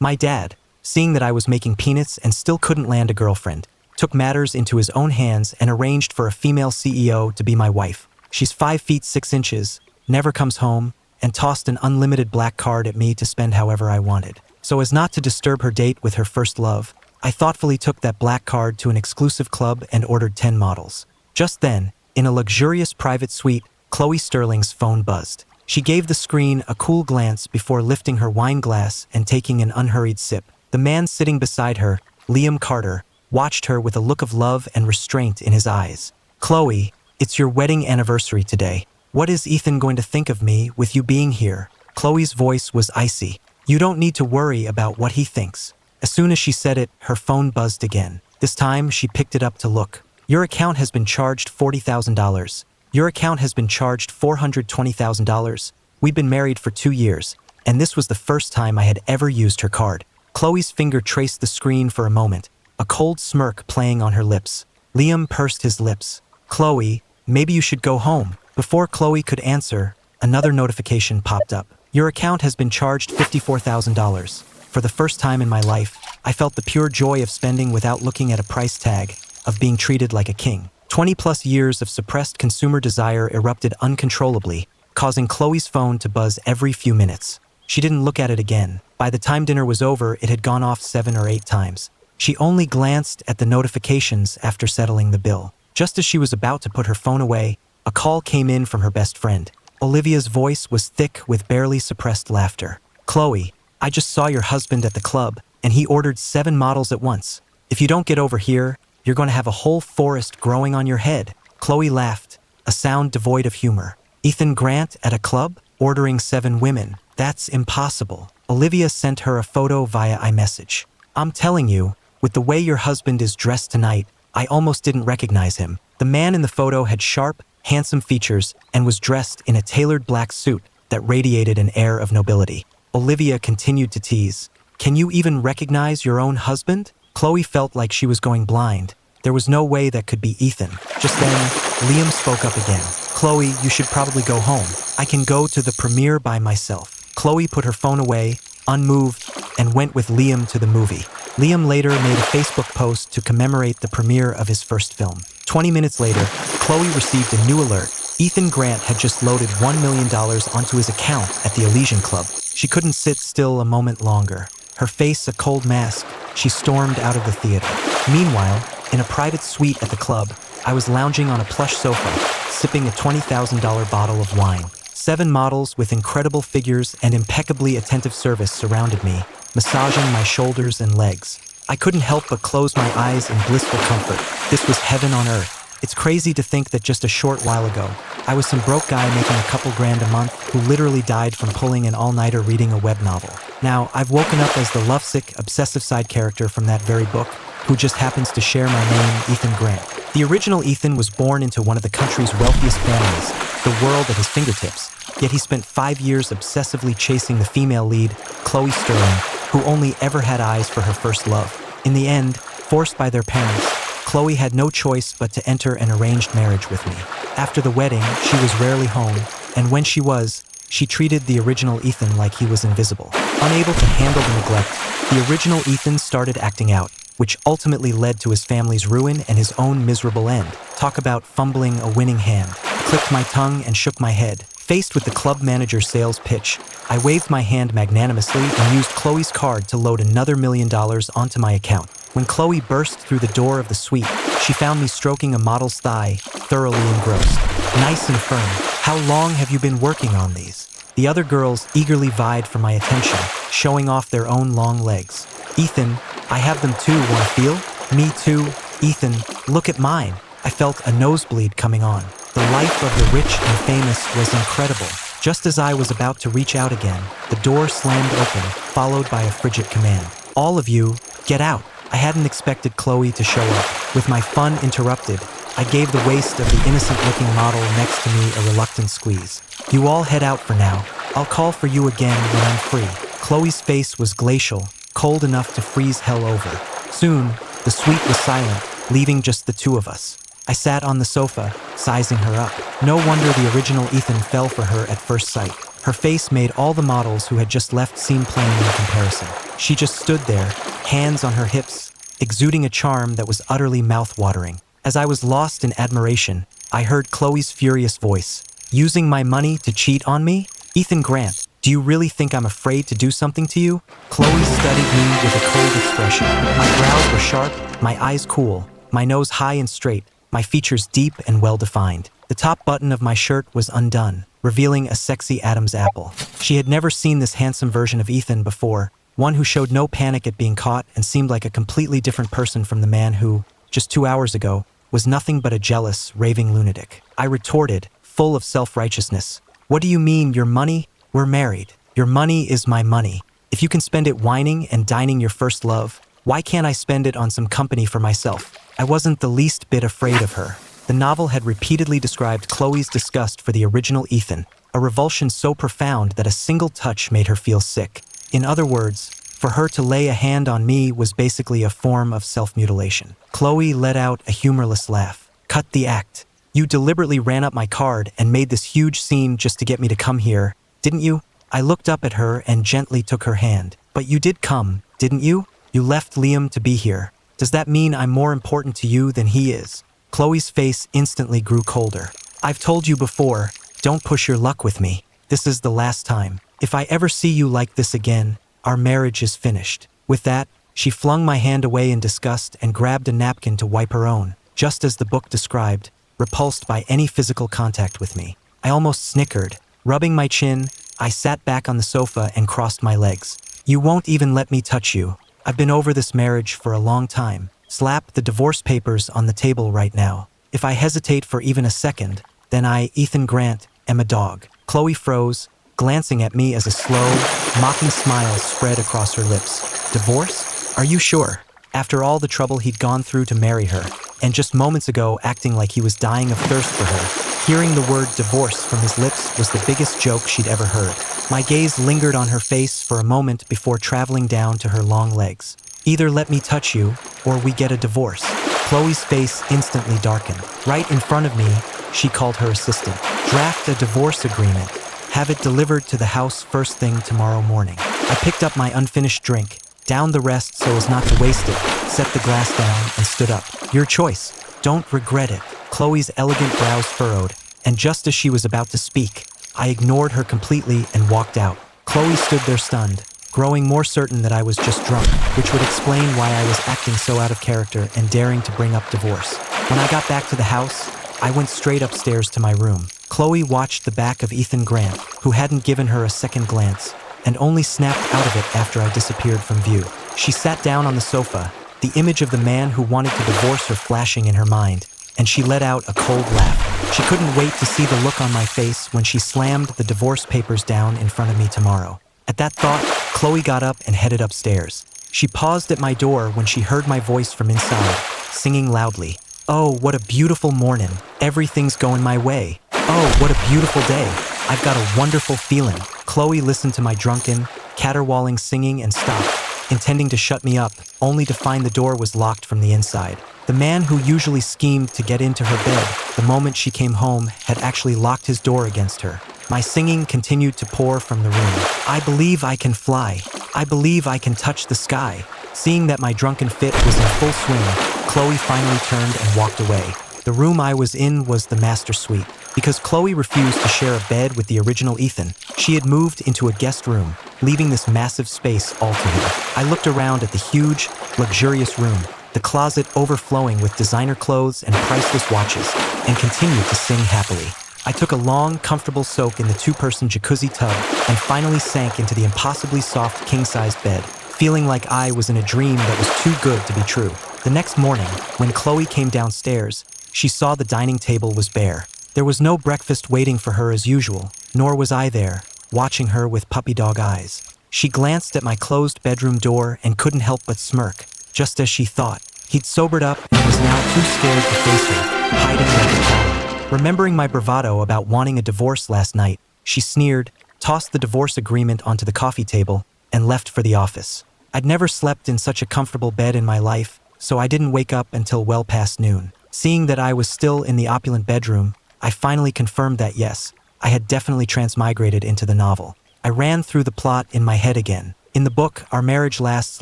My dad, seeing that I was making peanuts and still couldn't land a girlfriend, took matters into his own hands and arranged for a female CEO to be my wife. She's 5 feet 6 inches, never comes home, and tossed an unlimited black card at me to spend however I wanted. So as not to disturb her date with her first love, I thoughtfully took that black card to an exclusive club and ordered 10 models. Just then, in a luxurious private suite, Chloe Sterling's phone buzzed. She gave the screen a cool glance before lifting her wine glass and taking an unhurried sip. The man sitting beside her, Liam Carter, watched her with a look of love and restraint in his eyes. "Chloe, it's your wedding anniversary today. What is Ethan going to think of me with you being here?" Chloe's voice was icy. "You don't need to worry about what he thinks." As soon as she said it, her phone buzzed again. This time, she picked it up to look. "Your account has been charged $40,000. Your account has been charged $420,000. We've been married for 2 years, and this was the first time I had ever used her card." Chloe's finger traced the screen for a moment, a cold smirk playing on her lips. Liam pursed his lips. "Chloe, maybe you should go home." Before Chloe could answer, another notification popped up. "Your account has been charged $54,000. For the first time in my life, I felt the pure joy of spending without looking at a price tag, of being treated like a king. 20-plus years of suppressed consumer desire erupted uncontrollably, causing Chloe's phone to buzz every few minutes. She didn't look at it again. By the time dinner was over, it had gone off 7 or 8 times. She only glanced at the notifications after settling the bill. Just as she was about to put her phone away, a call came in from her best friend. Olivia's voice was thick with barely suppressed laughter. "Chloe, I just saw your husband at the club, and he ordered 7 models at once. If you don't get over here, you're going to have a whole forest growing on your head." Chloe laughed, a sound devoid of humor. "Ethan Grant at a club? Ordering 7 women? That's impossible." Olivia sent her a photo via iMessage. "I'm telling you, with the way your husband is dressed tonight, I almost didn't recognize him." The man in the photo had sharp, handsome features and was dressed in a tailored black suit that radiated an air of nobility. Olivia continued to tease. "Can you even recognize your own husband?" Chloe felt like she was going blind. There was no way that could be Ethan. Just then, Liam spoke up again. "Chloe, you should probably go home. I can go to the premiere by myself." Chloe put her phone away, unmoved, and went with Liam to the movie. Liam later made a Facebook post to commemorate the premiere of his first film. 20 minutes later, Chloe received a new alert. Ethan Grant had just loaded $1 million onto his account at the Elysian Club. She couldn't sit still a moment longer. Her face a cold mask, she stormed out of the theater. Meanwhile, in a private suite at the club, I was lounging on a plush sofa, sipping a $20,000 bottle of wine. 7 models with incredible figures and impeccably attentive service surrounded me, massaging my shoulders and legs. I couldn't help but close my eyes in blissful comfort. This was heaven on earth. It's crazy to think that just a short while ago, I was some broke guy making a couple grand a month who literally died from pulling an all-nighter reading a web novel. Now, I've woken up as the lovesick, obsessive side character from that very book, who just happens to share my name, Ethan Grant. The original Ethan was born into one of the country's wealthiest families, the world at his fingertips, yet he spent 5 years obsessively chasing the female lead, Chloe Sterling, who only ever had eyes for her first love. In the end, forced by their parents, Chloe had no choice but to enter an arranged marriage with me. After the wedding, she was rarely home, and when she was, she treated the original Ethan like he was invisible. Unable to handle the neglect, the original Ethan started acting out, which ultimately led to his family's ruin and his own miserable end. Talk about fumbling a winning hand. I clicked my tongue and shook my head. Faced with the club manager's sales pitch, I waved my hand magnanimously and used Chloe's card to load another $1 million onto my account. When Chloe burst through the door of the suite, she found me stroking a model's thigh, thoroughly engrossed. "Nice and firm. How long have you been working on these?" The other girls eagerly vied for my attention, showing off their own long legs. "Ethan, I have them too, wanna feel?" "Me too. Ethan, look at mine." I felt a nosebleed coming on. The life of the rich and famous was incredible. Just as I was about to reach out again, the door slammed open, followed by a frigid command. "All of you, get out." I hadn't expected Chloe to show up. With my fun interrupted, I gave the waist of the innocent-looking model next to me a reluctant squeeze. "You all head out for now. I'll call for you again when I'm free." Chloe's face was glacial, cold enough to freeze hell over. Soon, the suite was silent, leaving just the two of us. I sat on the sofa, sizing her up. No wonder the original Ethan fell for her at first sight. Her face made all the models who had just left seem plain in comparison. She just stood there, hands on her hips, exuding a charm that was utterly mouth-watering. As I was lost in admiration, I heard Chloe's furious voice. "Using my money to cheat on me? Ethan Grant, do you really think I'm afraid to do something to you?" Chloe studied me with a cold expression. My brows were sharp, my eyes cool, my nose high and straight, my features deep and well-defined. The top button of my shirt was undone, revealing a sexy Adam's apple. She had never seen this handsome version of Ethan before, one who showed no panic at being caught and seemed like a completely different person from the man who, just 2 hours ago, was nothing but a jealous, raving lunatic. I retorted, full of self-righteousness. "What do you mean, your money? We're married. Your money is my money. If you can spend it whining and dining your first love, why can't I spend it on some company for myself?" I wasn't the least bit afraid of her. The novel had repeatedly described Chloe's disgust for the original Ethan, a revulsion so profound that a single touch made her feel sick. In other words, for her to lay a hand on me was basically a form of self-mutilation. Chloe let out a humorless laugh. "Cut the act. You deliberately ran up my card and made this huge scene just to get me to come here, didn't you?" I looked up at her and gently took her hand. "But you did come, didn't you? You left Liam to be here. Does that mean I'm more important to you than he is?" Chloe's face instantly grew colder. "I've told you before, don't push your luck with me. This is the last time. If I ever see you like this again, our marriage is finished." With that, she flung my hand away in disgust and grabbed a napkin to wipe her own, just as the book described, repulsed by any physical contact with me. I almost snickered. Rubbing my chin, I sat back on the sofa and crossed my legs. "You won't even let me touch you. I've been over this marriage for a long time. Slap the divorce papers on the table right now. If I hesitate for even a second, then I, Ethan Grant, am a dog." Chloe froze, glancing at me as a slow, mocking smile spread across her lips. "Divorce? Are you sure?" After all the trouble he'd gone through to marry her, and just moments ago acting like he was dying of thirst for her, hearing the word divorce from his lips was the biggest joke she'd ever heard. My gaze lingered on her face for a moment before traveling down to her long legs. "Either let me touch you, or we get a divorce." Chloe's face instantly darkened. Right in front of me, she called her assistant. "Draft a divorce agreement. Have it delivered to the house first thing tomorrow morning." I picked up my unfinished drink, downed the rest so as not to waste it, set the glass down, and stood up. "Your choice. Don't regret it." Chloe's elegant brows furrowed, and just as she was about to speak, I ignored her completely and walked out. Chloe stood there stunned, growing more certain that I was just drunk, which would explain why I was acting so out of character and daring to bring up divorce. When I got back to the house, I went straight upstairs to my room. Chloe watched the back of Ethan Grant, who hadn't given her a second glance, and only snapped out of it after I disappeared from view. She sat down on the sofa, the image of the man who wanted to divorce her flashing in her mind, and she let out a cold laugh. She couldn't wait to see the look on my face when she slammed the divorce papers down in front of me tomorrow. At that thought, Chloe got up and headed upstairs. She paused at my door when she heard my voice from inside, singing loudly. "Oh, what a beautiful morning. Everything's going my way. Oh, what a beautiful day. I've got a wonderful feeling." Chloe listened to my drunken, caterwauling singing and stopped, intending to shut me up, only to find the door was locked from the inside. The man who usually schemed to get into her bed the moment she came home had actually locked his door against her. My singing continued to pour from the room. "I believe I can fly. I believe I can touch the sky." Seeing that my drunken fit was in full swing, Chloe finally turned and walked away. The room I was in was the master suite. Because Chloe refused to share a bed with the original Ethan, she had moved into a guest room, leaving this massive space all to him. I looked around at the huge, luxurious room, the closet overflowing with designer clothes and priceless watches, and continued to sing happily. I took a long, comfortable soak in the two-person jacuzzi tub and finally sank into the impossibly soft king-sized bed, feeling like I was in a dream that was too good to be true. The next morning, when Chloe came downstairs, she saw the dining table was bare. There was no breakfast waiting for her as usual, nor was I there, watching her with puppy dog eyes. She glanced at my closed bedroom door and couldn't help but smirk, just as she thought. He'd sobered up and was now too scared to face her, hiding like a coward. Remembering my bravado about wanting a divorce last night, she sneered, tossed the divorce agreement onto the coffee table, and left for the office. I'd never slept in such a comfortable bed in my life, so I didn't wake up until well past noon. Seeing that I was still in the opulent bedroom, I finally confirmed that yes, I had definitely transmigrated into the novel. I ran through the plot in my head again. In the book, our marriage lasts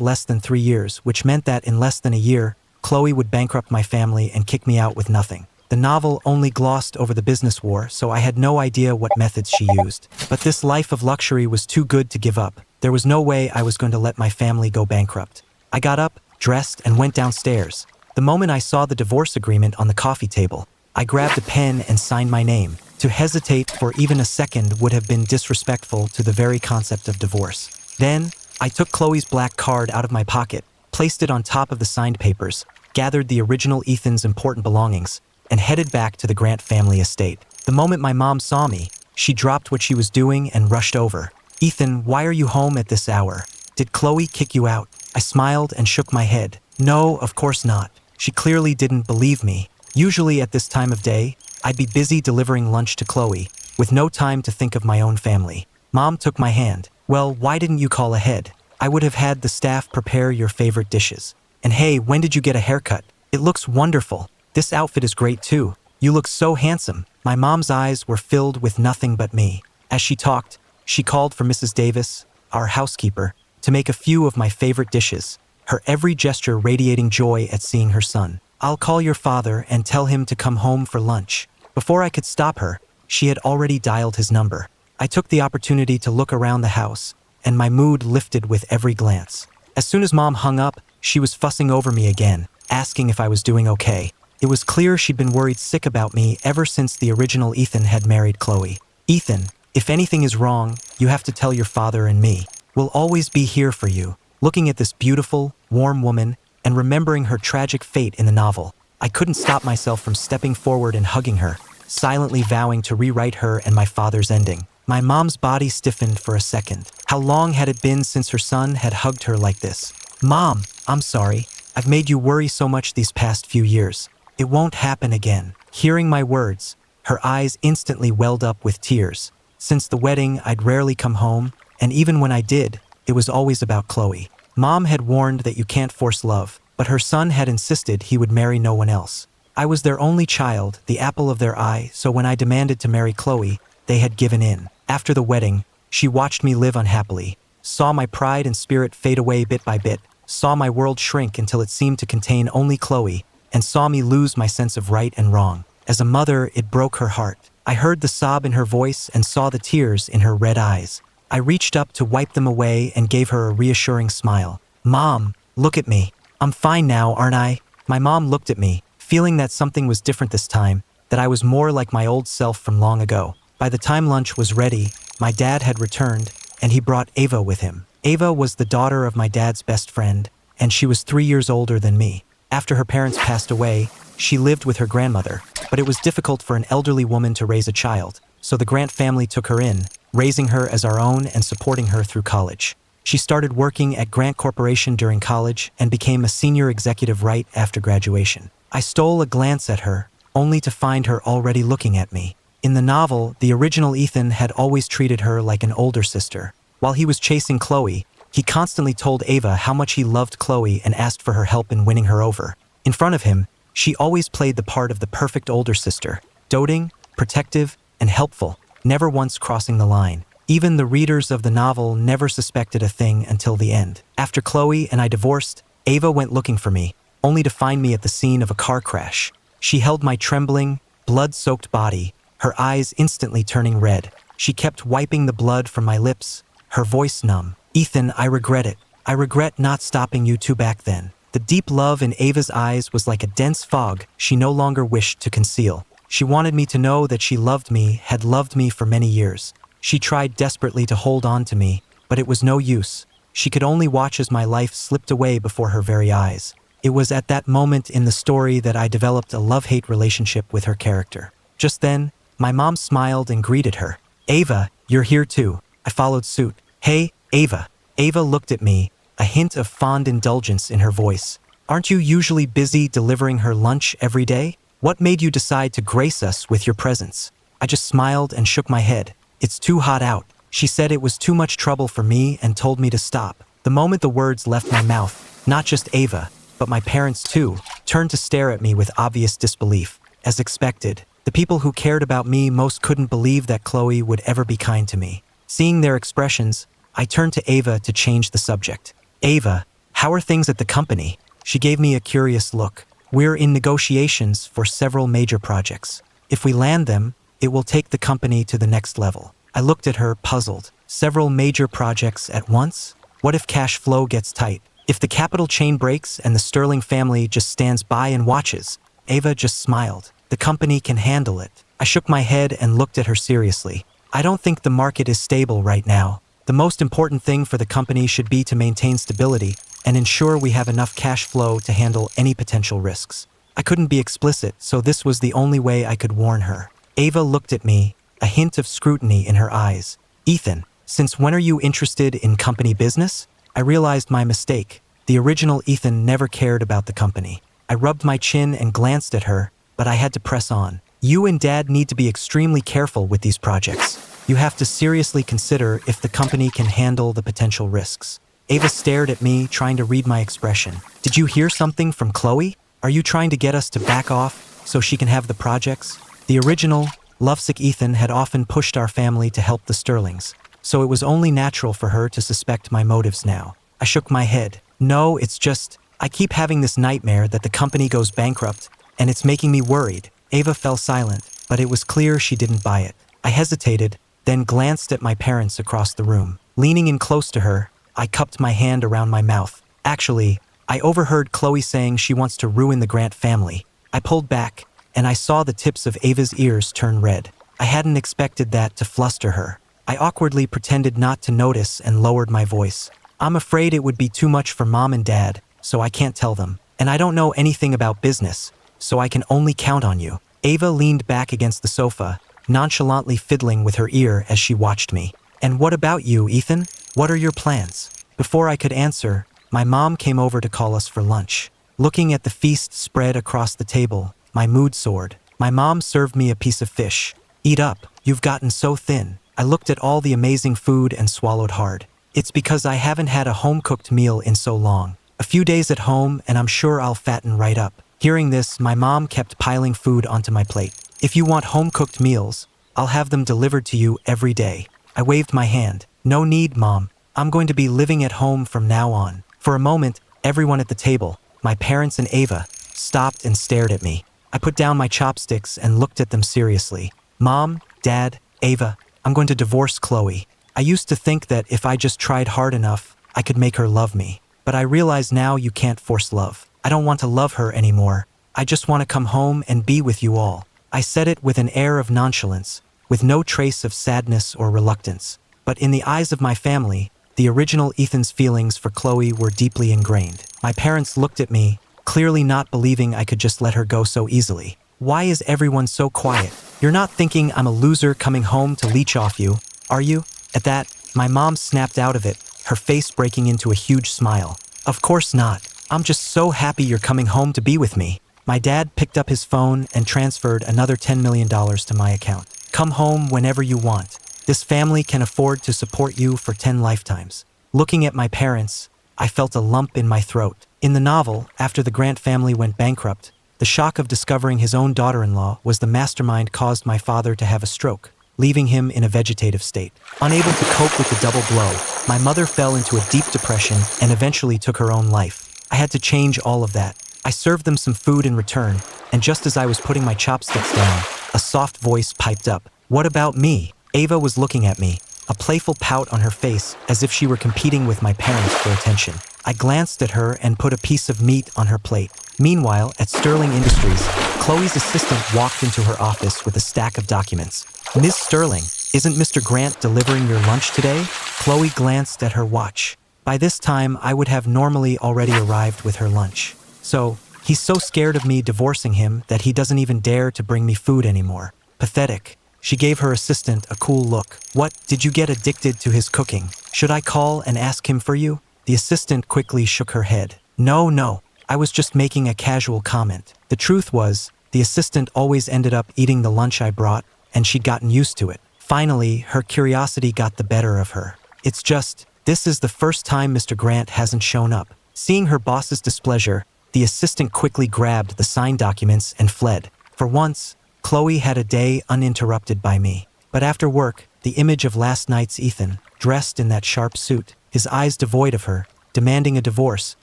less than 3 years, which meant that in less than a year, Chloe would bankrupt my family and kick me out with nothing. The novel only glossed over the business war, so I had no idea what methods she used. But this life of luxury was too good to give up. There was no way I was going to let my family go bankrupt. I got up, dressed, and went downstairs. The moment I saw the divorce agreement on the coffee table, I grabbed a pen and signed my name. To hesitate for even a second would have been disrespectful to the very concept of divorce. Then, I took Chloe's black card out of my pocket, placed it on top of the signed papers, gathered the original Ethan's important belongings, and headed back to the Grant family estate. The moment my mom saw me, she dropped what she was doing and rushed over. "Ethan, why are you home at this hour? Did Chloe kick you out?" I smiled and shook my head. "No, of course not." She clearly didn't believe me. Usually at this time of day, I'd be busy delivering lunch to Chloe, with no time to think of my own family. Mom took my hand. "Well, why didn't you call ahead? I would have had the staff prepare your favorite dishes. And hey, when did you get a haircut? It looks wonderful. This outfit is great too. You look so handsome." My mom's eyes were filled with nothing but me. As she talked, she called for Mrs. Davis, our housekeeper, to make a few of my favorite dishes, her every gesture radiating joy at seeing her son. "I'll call your father and tell him to come home for lunch." Before I could stop her, she had already dialed his number. I took the opportunity to look around the house, and my mood lifted with every glance. As soon as Mom hung up, she was fussing over me again, asking if I was doing okay. It was clear she'd been worried sick about me ever since the original Ethan had married Chloe. "Ethan, if anything is wrong, you have to tell your father and me. We'll always be here for you." Looking at this beautiful, warm woman and remembering her tragic fate in the novel, I couldn't stop myself from stepping forward and hugging her, silently vowing to rewrite her and my father's ending. My mom's body stiffened for a second. How long had it been since her son had hugged her like this? "Mom, I'm sorry. I've made you worry so much these past few years. It won't happen again." Hearing my words, her eyes instantly welled up with tears. Since the wedding, I'd rarely come home, and even when I did, it was always about Chloe. Mom had warned that you can't force love, but her son had insisted he would marry no one else. I was their only child, the apple of their eye, so when I demanded to marry Chloe, they had given in. After the wedding, she watched me live unhappily, saw my pride and spirit fade away bit by bit, saw my world shrink until it seemed to contain only Chloe, and saw me lose my sense of right and wrong. As a mother, it broke her heart. I heard the sob in her voice and saw the tears in her red eyes. I reached up to wipe them away and gave her a reassuring smile. "Mom, look at me. I'm fine now, aren't I?" My mom looked at me, feeling that something was different this time, that I was more like my old self from long ago. By the time lunch was ready, my dad had returned, and he brought Ava with him. Ava was the daughter of my dad's best friend, and she was 3 years older than me. After her parents passed away, she lived with her grandmother, but it was difficult for an elderly woman to raise a child, so the Grant family took her in, raising her as our own and supporting her through college. She started working at Grant Corporation during college and became a senior executive right after graduation. I stole a glance at her, only to find her already looking at me. In the novel, the original Ethan had always treated her like an older sister. While he was chasing Chloe, he constantly told Ava how much he loved Chloe and asked for her help in winning her over. In front of him, she always played the part of the perfect older sister, doting, protective, and helpful, never once crossing the line. Even the readers of the novel never suspected a thing until the end. After Chloe and I divorced, Ava went looking for me, only to find me at the scene of a car crash. She held my trembling, blood-soaked body, her eyes instantly turning red. She kept wiping the blood from my lips, her voice numb. "Ethan, I regret it. I regret not stopping you two back then." The deep love in Ava's eyes was like a dense fog she no longer wished to conceal. She wanted me to know that she loved me, had loved me for many years. She tried desperately to hold on to me, but it was no use. She could only watch as my life slipped away before her very eyes. It was at that moment in the story that I developed a love-hate relationship with her character. Just then, my mom smiled and greeted her. "Ava, you're here too." I followed suit. "Hey, Ava." Ava looked at me, a hint of fond indulgence in her voice. "Aren't you usually busy delivering her lunch every day? What made you decide to grace us with your presence?" I just smiled and shook my head. "It's too hot out." She said it was too much trouble for me and told me to stop. The moment the words left my mouth, not just Ava, but my parents too, turned to stare at me with obvious disbelief. As expected, The people who cared about me most couldn't believe that Chloe would ever be kind to me. Seeing their expressions, I turned to Ava to change the subject. Ava, how are things at the company? She gave me a curious look. We're in negotiations for several major projects. If we land them, it will take the company to the next level. I looked at her, puzzled. Several major projects at once? What if cash flow gets tight? If the capital chain breaks and the Sterling family just stands by and watches? Ava just smiled. The company can handle it. I shook my head and looked at her seriously. I don't think the market is stable right now. The most important thing for the company should be to maintain stability and ensure we have enough cash flow to handle any potential risks. I couldn't be explicit, so this was the only way I could warn her. Ava looked at me, a hint of scrutiny in her eyes. Ethan, since when are you interested in company business? I realized my mistake. The original Ethan never cared about the company. I rubbed my chin and glanced at her, but I had to press on. You and Dad need to be extremely careful with these projects. You have to seriously consider if the company can handle the potential risks. Ava stared at me, trying to read my expression. Did you hear something from Chloe? Are you trying to get us to back off so she can have the projects? The original, lovesick Ethan had often pushed our family to help the Sterlings, so it was only natural for her to suspect my motives now. I shook my head. No, it's just, I keep having this nightmare that the company goes bankrupt, and it's making me worried. Ava fell silent, but it was clear she didn't buy it. I hesitated, then glanced at my parents across the room. Leaning in close to her, I cupped my hand around my mouth. Actually, I overheard Chloe saying she wants to ruin the Grant family. I pulled back, and I saw the tips of Ava's ears turn red. I hadn't expected that to fluster her. I awkwardly pretended not to notice and lowered my voice. I'm afraid it would be too much for Mom and Dad, so I can't tell them. And I don't know anything about business, so I can only count on you. Ava leaned back against the sofa, nonchalantly fiddling with her ear as she watched me. And what about you, Ethan? What are your plans? Before I could answer, my mom came over to call us for lunch. Looking at the feast spread across the table, my mood soared. My mom served me a piece of fish. Eat up, you've gotten so thin. I looked at all the amazing food and swallowed hard. It's because I haven't had a home-cooked meal in so long. A few days at home and I'm sure I'll fatten right up. Hearing this, my mom kept piling food onto my plate. If you want home-cooked meals, I'll have them delivered to you every day. I waved my hand. No need, Mom. I'm going to be living at home from now on. For a moment, everyone at the table, my parents and Ava, stopped and stared at me. I put down my chopsticks and looked at them seriously. Mom, Dad, Ava, I'm going to divorce Chloe. I used to think that if I just tried hard enough, I could make her love me. But I realize now you can't force love. I don't want to love her anymore. I just want to come home and be with you all. I said it with an air of nonchalance, with no trace of sadness or reluctance. But in the eyes of my family, the original Ethan's feelings for Chloe were deeply ingrained. My parents looked at me, clearly not believing I could just let her go so easily. Why is everyone so quiet? You're not thinking I'm a loser coming home to leech off you, are you? At that, my mom snapped out of it, her face breaking into a huge smile. Of course not. I'm just so happy you're coming home to be with me. My dad picked up his phone and transferred another $10 million to my account. Come home whenever you want. This family can afford to support you for 10 lifetimes. Looking at my parents, I felt a lump in my throat. In the novel, after the Grant family went bankrupt, the shock of discovering his own daughter-in-law was the mastermind caused my father to have a stroke, leaving him in a vegetative state. Unable to cope with the double blow, my mother fell into a deep depression and eventually took her own life. I had to change all of that. I served them some food in return, and just as I was putting my chopsticks down, a soft voice piped up. What about me? Ava was looking at me, a playful pout on her face as if she were competing with my parents for attention. I glanced at her and put a piece of meat on her plate. Meanwhile, at Sterling Industries, Chloe's assistant walked into her office with a stack of documents. Ms. Sterling, isn't Mr. Grant delivering your lunch today? Chloe glanced at her watch. By this time, I would have normally already arrived with her lunch. So, he's so scared of me divorcing him that he doesn't even dare to bring me food anymore. Pathetic. She gave her assistant a cool look. What, did you get addicted to his cooking? Should I call and ask him for you? The assistant quickly shook her head. No, I was just making a casual comment. The truth was, the assistant always ended up eating the lunch I brought, and she'd gotten used to it. Finally, her curiosity got the better of her. It's just, this is the first time Mr. Grant hasn't shown up. Seeing her boss's displeasure, the assistant quickly grabbed the signed documents and fled. For once, Chloe had a day uninterrupted by me. But after work, the image of last night's Ethan, dressed in that sharp suit, his eyes devoid of her, demanding a divorce,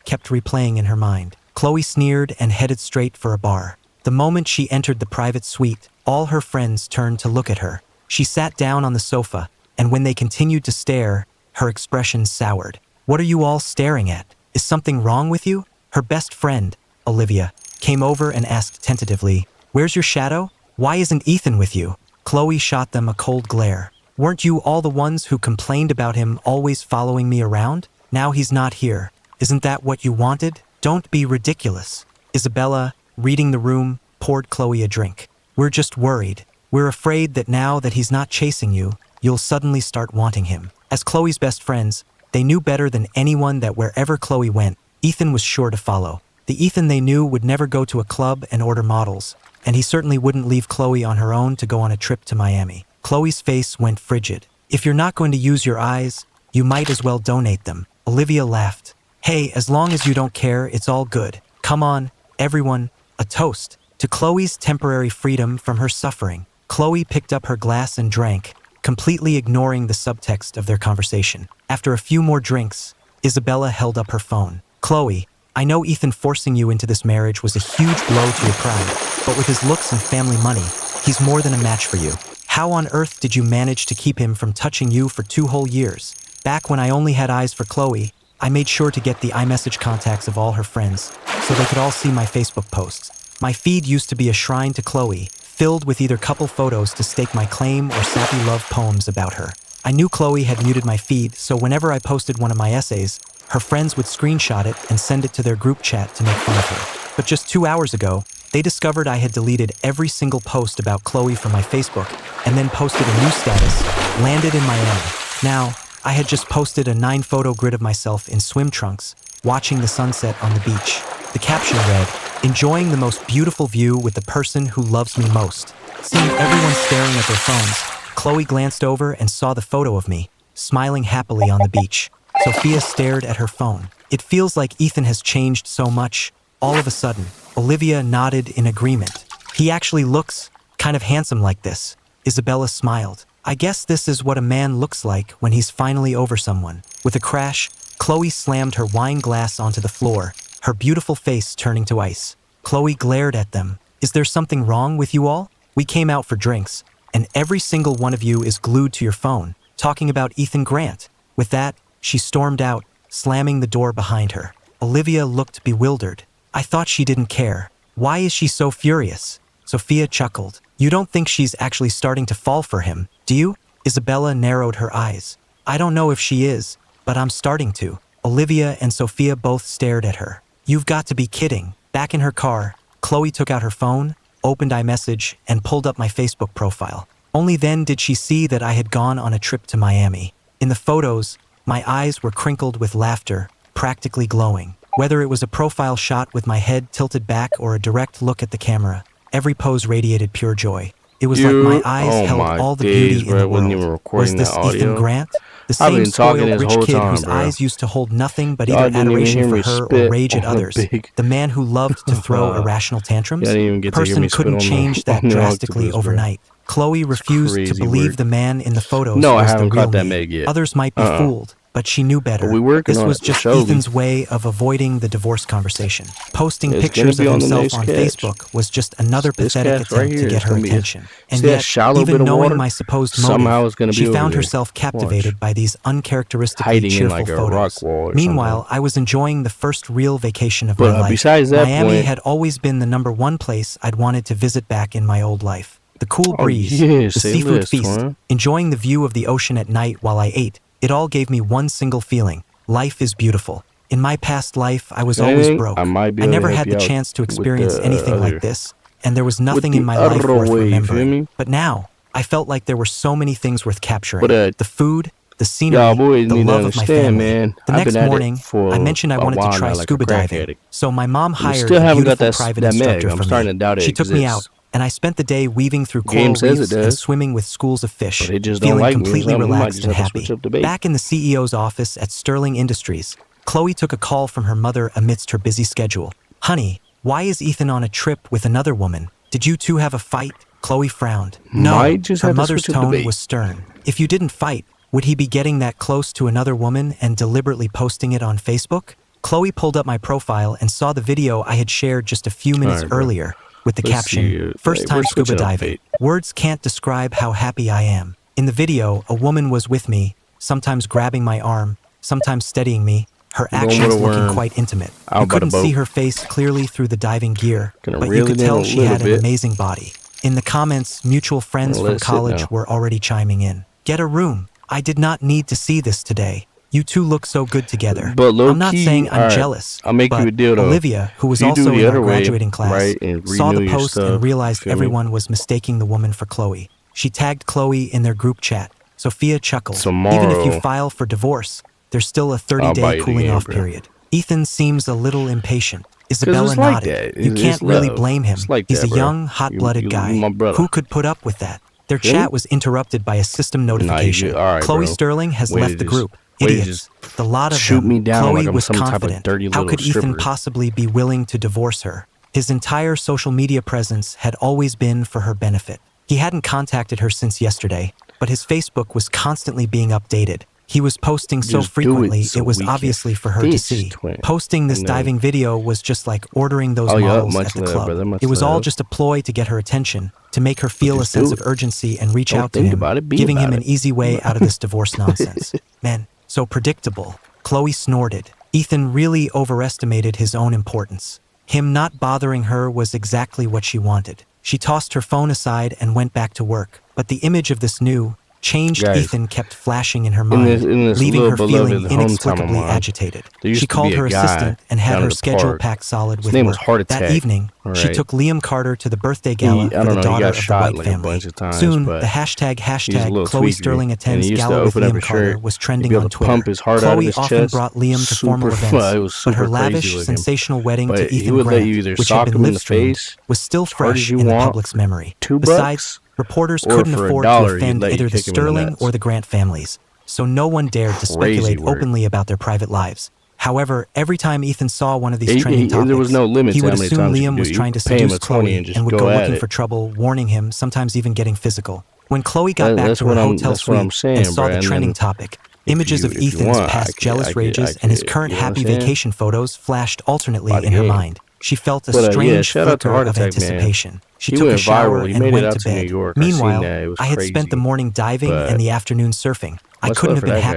kept replaying in her mind. Chloe sneered and headed straight for a bar. The moment she entered the private suite, all her friends turned to look at her. She sat down on the sofa, and when they continued to stare, her expression soured. "What are you all staring at? Is something wrong with you?" Her best friend, Olivia, came over and asked tentatively, "Where's your shadow? Why isn't Ethan with you?" Chloe shot them a cold glare. "Weren't you all the ones who complained about him always following me around? Now he's not here. Isn't that what you wanted? Don't be ridiculous." Isabella, reading the room, poured Chloe a drink. "We're just worried. We're afraid that now that he's not chasing you, you'll suddenly start wanting him." As Chloe's best friends, they knew better than anyone that wherever Chloe went, Ethan was sure to follow. The Ethan they knew would never go to a club and order models, and he certainly wouldn't leave Chloe on her own to go on a trip to Miami. Chloe's face went frigid. "If you're not going to use your eyes, you might as well donate them." Olivia laughed. "Hey, as long as you don't care, it's all good. Come on, everyone, a toast to Chloe's temporary freedom from her suffering." Chloe picked up her glass and drank, completely ignoring the subtext of their conversation. After a few more drinks, Isabella held up her phone. "Chloe, I know Ethan forcing you into this marriage was a huge blow to your pride, but with his looks and family money, he's more than a match for you. How on earth did you manage to keep him from touching you for 2 whole years? Back when I only had eyes for Chloe, I made sure to get the iMessage contacts of all her friends, so they could all see my Facebook posts. My feed used to be a shrine to Chloe, filled with either couple photos to stake my claim or sappy love poems about her. I knew Chloe had muted my feed, so whenever I posted one of my essays, her friends would screenshot it and send it to their group chat to make fun of her. But just 2 hours ago, they discovered I had deleted every single post about Chloe from my Facebook and then posted a new status, landed in Miami. Now, I had just posted a 9-photo grid of myself in swim trunks, watching the sunset on the beach. The caption read, "Enjoying the most beautiful view with the person who loves me most." Seeing everyone staring at their phones, Chloe glanced over and saw the photo of me, smiling happily on the beach. Sophia stared at her phone. "It feels like Ethan has changed so much." All of a sudden, Olivia nodded in agreement. "He actually looks kind of handsome like this." Isabella smiled. "I guess this is what a man looks like when he's finally over someone." With a crash, Chloe slammed her wine glass onto the floor, her beautiful face turning to ice. Chloe glared at them. "Is there something wrong with you all? We came out for drinks, and every single one of you is glued to your phone, talking about Ethan Grant." With that, she stormed out, slamming the door behind her. Olivia looked bewildered. "I thought she didn't care. Why is she so furious?" Sophia chuckled. "You don't think she's actually starting to fall for him, do you?" Isabella narrowed her eyes. "I don't know if she is, but I'm starting to." Olivia and Sophia both stared at her. "You've got to be kidding." Back in her car, Chloe took out her phone, opened iMessage, and pulled up my Facebook profile. Only then did she see that I had gone on a trip to Miami. In the photos, my eyes were crinkled with laughter, practically glowing. Whether it was a profile shot with my head tilted back or a direct look at the camera, every pose radiated pure joy. It was like my eyes held all the beauty in the world. Was this Ethan Grant? The same spoiled rich kid whose eyes used to hold nothing but either adoration for her or rage at others. The man who loved to throw irrational tantrums? A person couldn't change that drastically overnight. Chloe refused to believe the man in the photos was the real me. Others might be fooled, but she knew better. This was just Ethan's way of avoiding the divorce conversation. Posting pictures of himself on Facebook was just another pathetic attempt to get her attention. And yet, even knowing my supposed motive, she found herself captivated by these uncharacteristically cheerful photos. Meanwhile, I was enjoying the first real vacation of my life. Miami had always been the #1 place I'd wanted to visit back in my old life. The cool breeze, the seafood feast, enjoying the view of the ocean at night while I ate, it all gave me one single feeling. Life is beautiful. In my past life, I was always broke. I never had the chance to experience anything like this, and there was nothing in my life worth remembering. But now, I felt like there were so many things worth capturing. The food, the scenery, the love of my family. The next morning, I mentioned I wanted to try scuba diving, so my mom hired a beautiful private instructor for me. She took me out, and I spent the day weaving through coral reefs and swimming with schools of fish, feeling completely relaxed and happy. Back in the CEO's office at Sterling Industries, Chloe took a call from her mother amidst her busy schedule. "Honey, why is Ethan on a trip with another woman? Did you two have a fight?" Chloe frowned. No, Might just her have to mother's switch up the tone bait. was stern. If you didn't fight, would he be getting that close to another woman and deliberately posting it on Facebook? Chloe pulled up my profile and saw the video I had shared just a few minutes Alright, bro. earlier with the Let's caption, see, "First we're time scuba switching up diving. bait. Words can't describe how happy I am." In the video, a woman was with me, sometimes grabbing my arm, sometimes steadying me, her Going with actions a looking worm quite intimate. out You by the couldn't see boat. her face clearly through the diving gear, Gonna but you reel could it in tell a she little had an bit. amazing body. In the comments, mutual friends Gonna let from it sit college now. were already chiming in. "Get a room. I did not need to see this today. You two look so good together." But low I'm not key, saying I'm alright, jealous, I'll make you but a deal though. Olivia, who was If you do also the in other our way, graduating class, right, and saw the renew your post stuff, and realized feel me? everyone was mistaking the woman for Chloe. She tagged Chloe in their group chat. Sophia chuckled. Even if you Tomorrow, file for divorce, there's still a I'll 30-day buy it cooling again, off bro. period. Ethan seems a little impatient. Cause Isabella it's like nodded. that. You It's can't really love. blame him. It's like He's that, a bro. young, hot-blooded You guy. my brother. Who could put up with that? Their Feel me? chat was interrupted by a system Nah, notification. you alright, Chloe bro. Sterling has Way left to the just- group. way to Idiots. just The lot of shoot them. me down Chloe like I'm was some type of confident. dirty How little could Ethan stripper. possibly be willing to divorce her? His entire social media presence had always been for her benefit. He hadn't contacted her since yesterday, but his Facebook was constantly being updated. He was posting so Just do it frequently, so it was we can obviously for her to fish, see. twin. Posting this And then- diving video was just like ordering those Oh, yeah, models much at the love, club. brother, much It was all love. just a ploy to get her attention, to make her feel a Just sense do of it. urgency and reach Don't out to think him, about it, be giving him about an it. easy way out of this divorce nonsense. Man, so predictable. Chloe snorted. Ethan really overestimated his own importance. Him not bothering her was exactly what she wanted. She tossed her phone aside and went back to work, but the image of this new, changed Guys, Ethan kept flashing in her mind, in this leaving little her feeling beloved hometown of inexplicably mine, agitated. there used She to called be a her guy assistant and had down her at the schedule park. packed solid His with name work. was Heart That Attack, evening, she alright? took Liam Carter to the birthday gala I for don't the know, he daughter got of the shot White like a family. bunch of times, Soon, but the hashtag he's a little Chloe tweaker, Sterling and attends he used to gala with open up Liam his Carter shirt. was He'd trending be on able to Twitter. pump his heart out of Chloe his often chest. brought Liam to formal Super events, fun. It was but her super crazy lavish, looking. sensational wedding But to he Ethan would let Grant, you either which had sock been him in the live-streamed, face was still as hard as fresh you in the want, public's memory. $2, Besides, reporters or couldn't for afford to $1, he'd offend let you either the kick him in the Sterling nuts. or the Grant families, so no one dared to speculate work. openly about their private lives. However, every time Ethan saw one of these He- trending he- there topics, was no limit he to would how many assume times you Liam could was do it. trying to You pay him seduce a 20 Chloe and just and would go go at looking it. for trouble, warning him, sometimes even getting physical. When Chloe got back That's to her what I'm- hotel that's what I'm suite saying, and saw bruh, the and trending then topic, if images you- of if you Ethan's want, past jealous rages I and his could, current you know what happy I'm saying? vacation photos flashed alternately Body in her game. mind. She felt a But, yeah, strange shout out to flicker Heart of Attack, man. anticipation. She He took a went shower viral. He and made it went out to to New bed. York. I seen Meanwhile, that. It was I had spent the crazy. morning diving But and the afternoon surfing. I much couldn't love have for been that guy.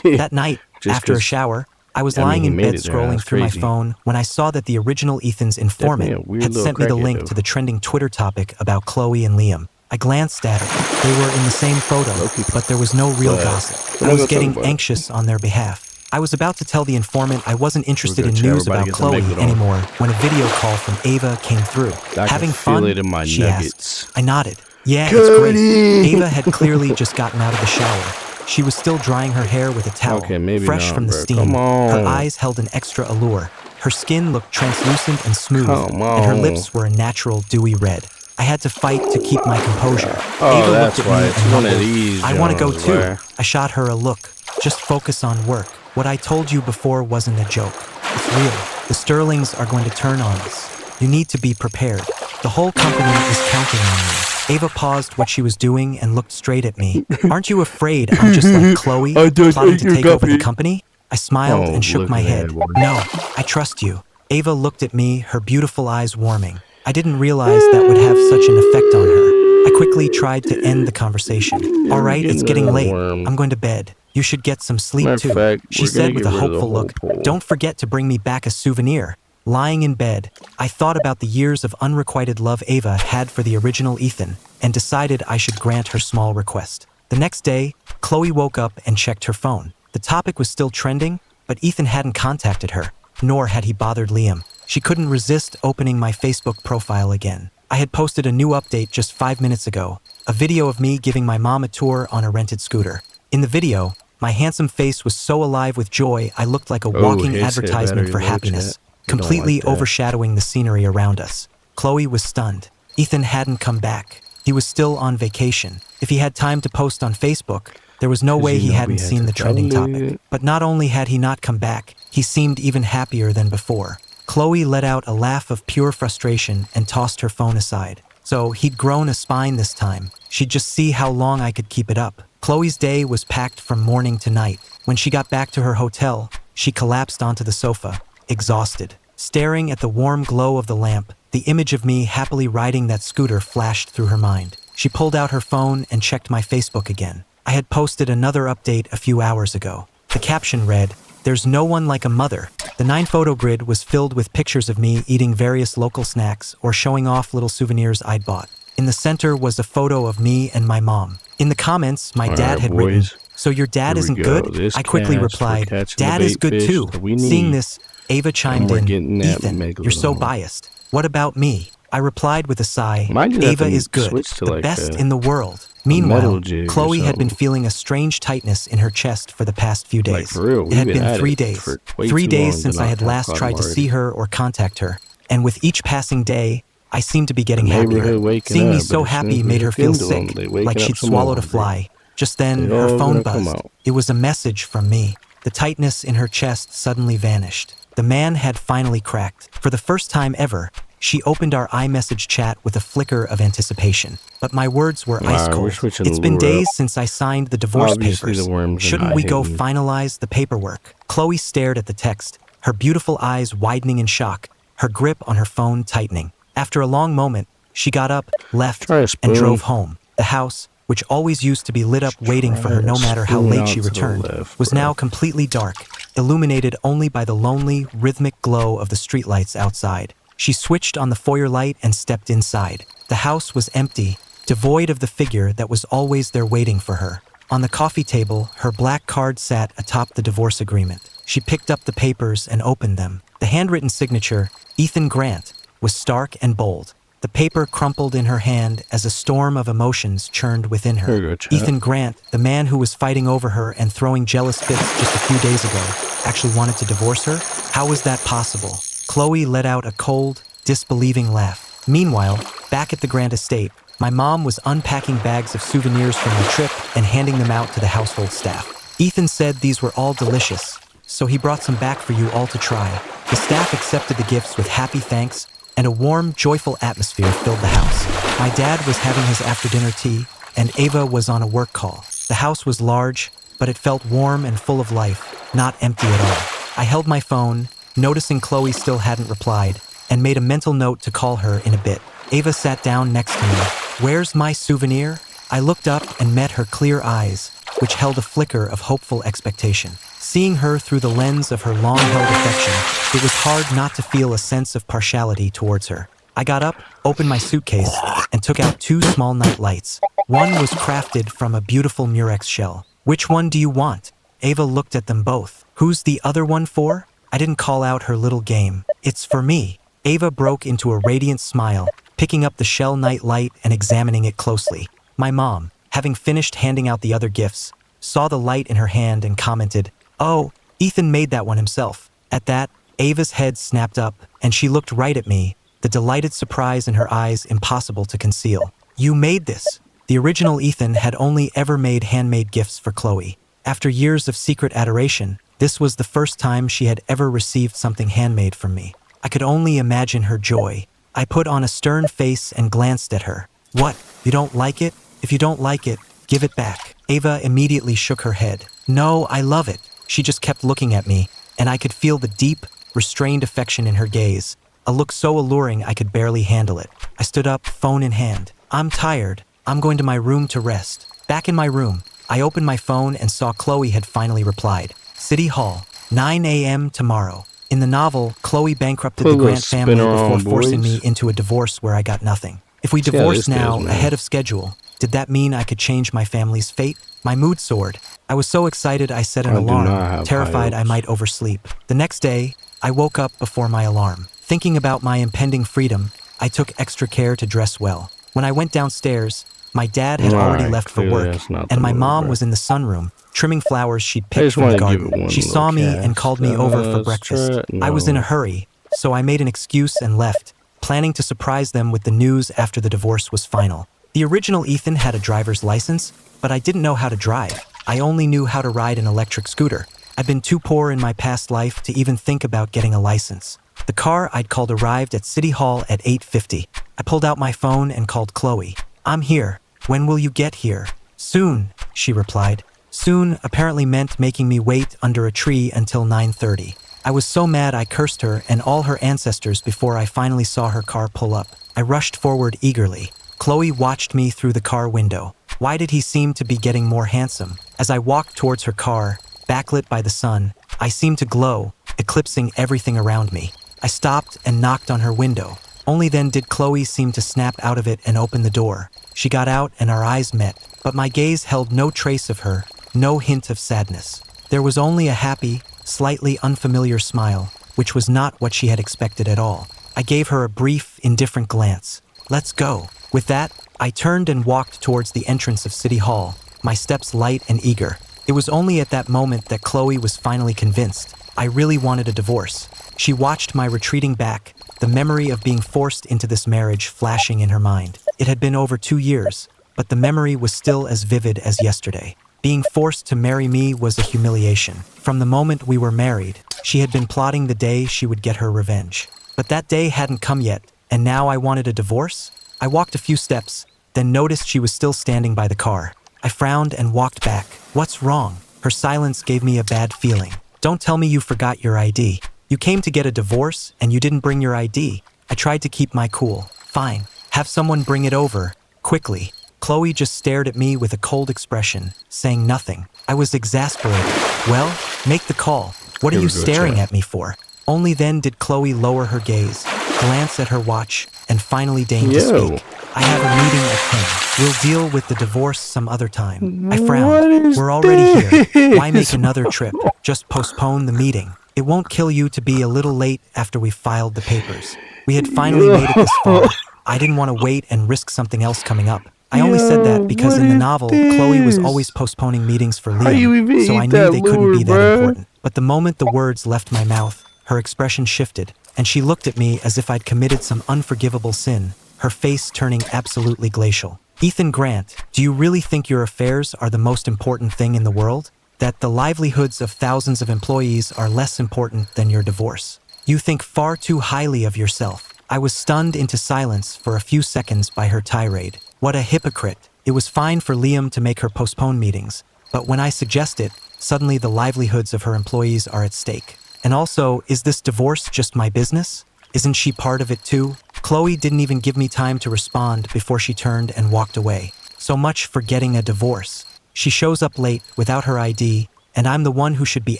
happier. That night, Just after a 'cause, shower, I was I mean, lying he in made bed it there. scrolling That's through my crazy. phone when I saw that the original Ethan's Definitely informant a weird had little sent me the crackhead, link though. to the trending Twitter topic about Chloe and Liam. I glanced at it. They were in the same photo, but there was no real gossip. we're I not was gonna talk getting about it. anxious on their behalf. I was about to tell the informant I wasn't interested gonna in chat, news we're about about to get the Chloe makeup on. anymore when a video call from Ava came through. I can Having feel fun? it in my She nuggets. asked. I nodded. Yeah, it's great. Cody! Ava had clearly just gotten out of the shower. She was still drying her hair with a towel, Okay, maybe fresh not, from the bro. steam. Come Her on. eyes held an extra allure. Her skin looked translucent and smooth, Come and her on. lips were a natural dewy red. I had to fight to keep my composure. Oh, Ava that's looked at why. me It's and one of mumbled, these I want to go Jones, too. boy. I shot her a look. Just focus on work. What I told you before wasn't a joke. It's real. The Sterlings are going to turn on us. You need to be prepared. The whole company is counting on you. Ava paused what she was doing and looked straight at me. Aren't you afraid I'm just like Chloe, I don't plotting hate to your take over the company. company? I smiled Oh, and shook look my at head. that, boy. No, I trust you. Ava looked at me, her beautiful eyes warming. I didn't realize that would have such an effect on her. I quickly tried to end the conversation. All right, it's getting late. I'm going to bed. You should get some sleep Matter of too, fact, she we're said gonna with a get rid of the hopeful whole look. pole. Don't forget to bring me back a souvenir. Lying in bed, I thought about the years of unrequited love Ava had for the original Ethan and decided I should grant her small request. The next day, Chloe woke up and checked her phone. The topic was still trending, but Ethan hadn't contacted her, nor had he bothered Liam. She couldn't resist opening my Facebook profile again. I had posted a new update just 5 minutes ago, a video of me giving my mom a tour on a rented scooter. In the video, my handsome face was so alive with joy I looked like a walking headset advertisement battery for low, happiness, chat. We don't completely like that. overshadowing the scenery around us. Chloe was stunned. Ethan hadn't come back. He was still on vacation. If he had time to post on Facebook, there was no 'Cause way you he know we hadn't had seen to the trending tell topic. you. But not only had he not come back, he seemed even happier than before. Chloe let out a laugh of pure frustration and tossed her phone aside. so he'd grown a spine this time. She'd just see how long I could keep it up. Chloe's day was packed from morning to night. When she got back to her hotel, she collapsed onto the sofa, exhausted. Staring at the warm glow of the lamp, the image of me happily riding that scooter flashed through her mind. She pulled out her phone and checked my Facebook again. I had posted another update a few hours ago. The caption read, "There's no one like a mother." The 9-photo grid was filled with pictures of me eating various local snacks or showing off little souvenirs I'd bought. In the center was a photo of me and my mom. In the comments, my dad had written, "So your dad isn't good?" I quickly replied, "Dad is good too." Seeing this, Ava chimed in, "Ethan, you're so biased. What about me?" I replied with a sigh, "Ava is good, the best in the world." Meanwhile, Chloe had been feeling a strange tightness in her chest for the past few days. It had been 3 days. 3 days since I had last tried to see her or contact her, and with each passing day, I seemed to be getting happier. Seeing me so happy made her feel sick, like she'd swallowed a fly. Just then, her phone buzzed. It was a message from me. The tightness in her chest suddenly vanished. The man had finally cracked. For the first time ever, she opened our iMessage chat with a flicker of anticipation. But my words were ice cold. It's been days since I signed the divorce papers. Shouldn't we go finalize the paperwork? Chloe stared at the text, her beautiful eyes widening in shock, her grip on her phone tightening. After a long moment, she got up, left, and drove home. The house, which always used to be lit up waiting for her no matter how late she returned, was now completely dark, illuminated only by the lonely, rhythmic glow of the streetlights outside. She switched on the foyer light and stepped inside. The house was empty, devoid of the figure that was always there waiting for her. On the coffee table, her black card sat atop the divorce agreement. She picked up the papers and opened them. The handwritten signature, Ethan Grant, was stark and bold. The paper crumpled in her hand as a storm of emotions churned within her. Ethan Grant, the man who was fighting over her and throwing jealous fits just a few days ago, actually wanted to divorce her? How was that possible? Chloe let out a cold, disbelieving laugh. Meanwhile, back at the Grant estate, my mom was unpacking bags of souvenirs from her trip and handing them out to the household staff. Ethan said these were all delicious, so he brought some back for you all to try. The staff accepted the gifts with happy thanks, and a warm, joyful atmosphere filled the house. My dad was having his after-dinner tea, and Ava was on a work call. The house was large, but it felt warm and full of life, not empty at all. I held my phone, noticing Chloe still hadn't replied, and made a mental note to call her in a bit. Ava sat down next to me. "Where's my souvenir?" I looked up and met her clear eyes, which held a flicker of hopeful expectation. Seeing her through the lens of her long-held affection, it was hard not to feel a sense of partiality towards her. I got up, opened my suitcase, and took out 2 small night lights. One was crafted from a beautiful murex shell. "Which one do you want?" Ava looked at them both. "Who's the other one for?" I didn't call out her little game. "It's for me." Ava broke into a radiant smile, picking up the shell night light and examining it closely. My mom, having finished handing out the other gifts, saw the light in her hand and commented, "Oh, Ethan made that one himself." At that, Ava's head snapped up, and she looked right at me, the delighted surprise in her eyes impossible to conceal. "You made this?" The original Ethan had only ever made handmade gifts for Chloe. After years of secret adoration, this was the first time she had ever received something handmade from me. I could only imagine her joy. I put on a stern face and glanced at her. "What, you don't like it? If you don't like it, give it back." Ava immediately shook her head. "No, I love it." She just kept looking at me, and I could feel the deep, restrained affection in her gaze, a look so alluring I could barely handle it. I stood up, phone in hand. "I'm tired. I'm going to my room to rest." Back in my room, I opened my phone and saw Chloe had finally replied. "City Hall, 9 a.m. tomorrow." In the novel, Chloe bankrupted the Grant family before forcing me into a divorce where I got nothing. If we divorced now, ahead of schedule, did that mean I could change my family's fate? My mood soared. I was so excited I set an alarm, terrified I might oversleep. The next day, I woke up before my alarm. Thinking about my impending freedom, I took extra care to dress well. When I went downstairs, my dad had already left for work, and my mom was in the sunroom, trimming flowers she'd picked from the garden. She saw me and called me over for breakfast. I was in a hurry, so I made an excuse and left, planning to surprise them with the news after the divorce was final. The original Ethan had a driver's license, but I didn't know how to drive. I only knew how to ride an electric scooter. I'd been too poor in my past life to even think about getting a license. The car I'd called arrived at City Hall at 8:50. I pulled out my phone and called Chloe. "I'm here. When will you get here?" "Soon," she replied. Soon apparently meant making me wait under a tree until 9:30. I was so mad I cursed her and all her ancestors before I finally saw her car pull up. I rushed forward eagerly. Chloe watched me through the car window. Why did he seem to be getting more handsome? As I walked towards her car, backlit by the sun, I seemed to glow, eclipsing everything around me. I stopped and knocked on her window. Only then did Chloe seem to snap out of it and open the door. She got out and our eyes met, but my gaze held no trace of her, no hint of sadness. There was only a happy, slightly unfamiliar smile, which was not what she had expected at all. I gave her a brief, indifferent glance. "Let's go." With that, I turned and walked towards the entrance of City Hall, my steps light and eager. It was only at that moment that Chloe was finally convinced. I really wanted a divorce. She watched my retreating back, the memory of being forced into this marriage flashing in her mind. It had been over 2 years, but the memory was still as vivid as yesterday. Being forced to marry me was a humiliation. From the moment we were married, she had been plotting the day she would get her revenge. But that day hadn't come yet, and now I wanted a divorce? I walked a few steps, then noticed she was still standing by the car. I frowned and walked back. "What's wrong?" Her silence gave me a bad feeling. "Don't tell me you forgot your ID. You came to get a divorce and you didn't bring your ID." I tried to keep my cool. "Fine. Have someone bring it over. Quickly." Chloe just stared at me with a cold expression, saying nothing. I was exasperated. "Well, make the call. What are you staring at me for?" Only then did Chloe lower her gaze, glance at her watch, and finally deign to speak. "I have a meeting at 10. We'll deal with the divorce some other time." I frowned. "We're already here. Why make another trip? Just postpone the meeting. It won't kill you to be a little late after we've filed the papers." We had finally made it this far. I didn't want to wait and risk something else coming up. I only said that because in the novel, Chloe was always postponing meetings for Liam, so I knew they couldn't be that important. But the moment the words left my mouth, her expression shifted, and she looked at me as if I'd committed some unforgivable sin, her face turning absolutely glacial. "Ethan Grant, do you really think your affairs are the most important thing in the world? That the livelihoods of thousands of employees are less important than your divorce? You think far too highly of yourself." I was stunned into silence for a few seconds by her tirade. What a hypocrite. It was fine for Liam to make her postpone meetings, but when I suggest it, suddenly the livelihoods of her employees are at stake. And also, is this divorce just my business? Isn't she part of it too? Chloe didn't even give me time to respond before she turned and walked away. So much for getting a divorce. She shows up late without her ID, and I'm the one who should be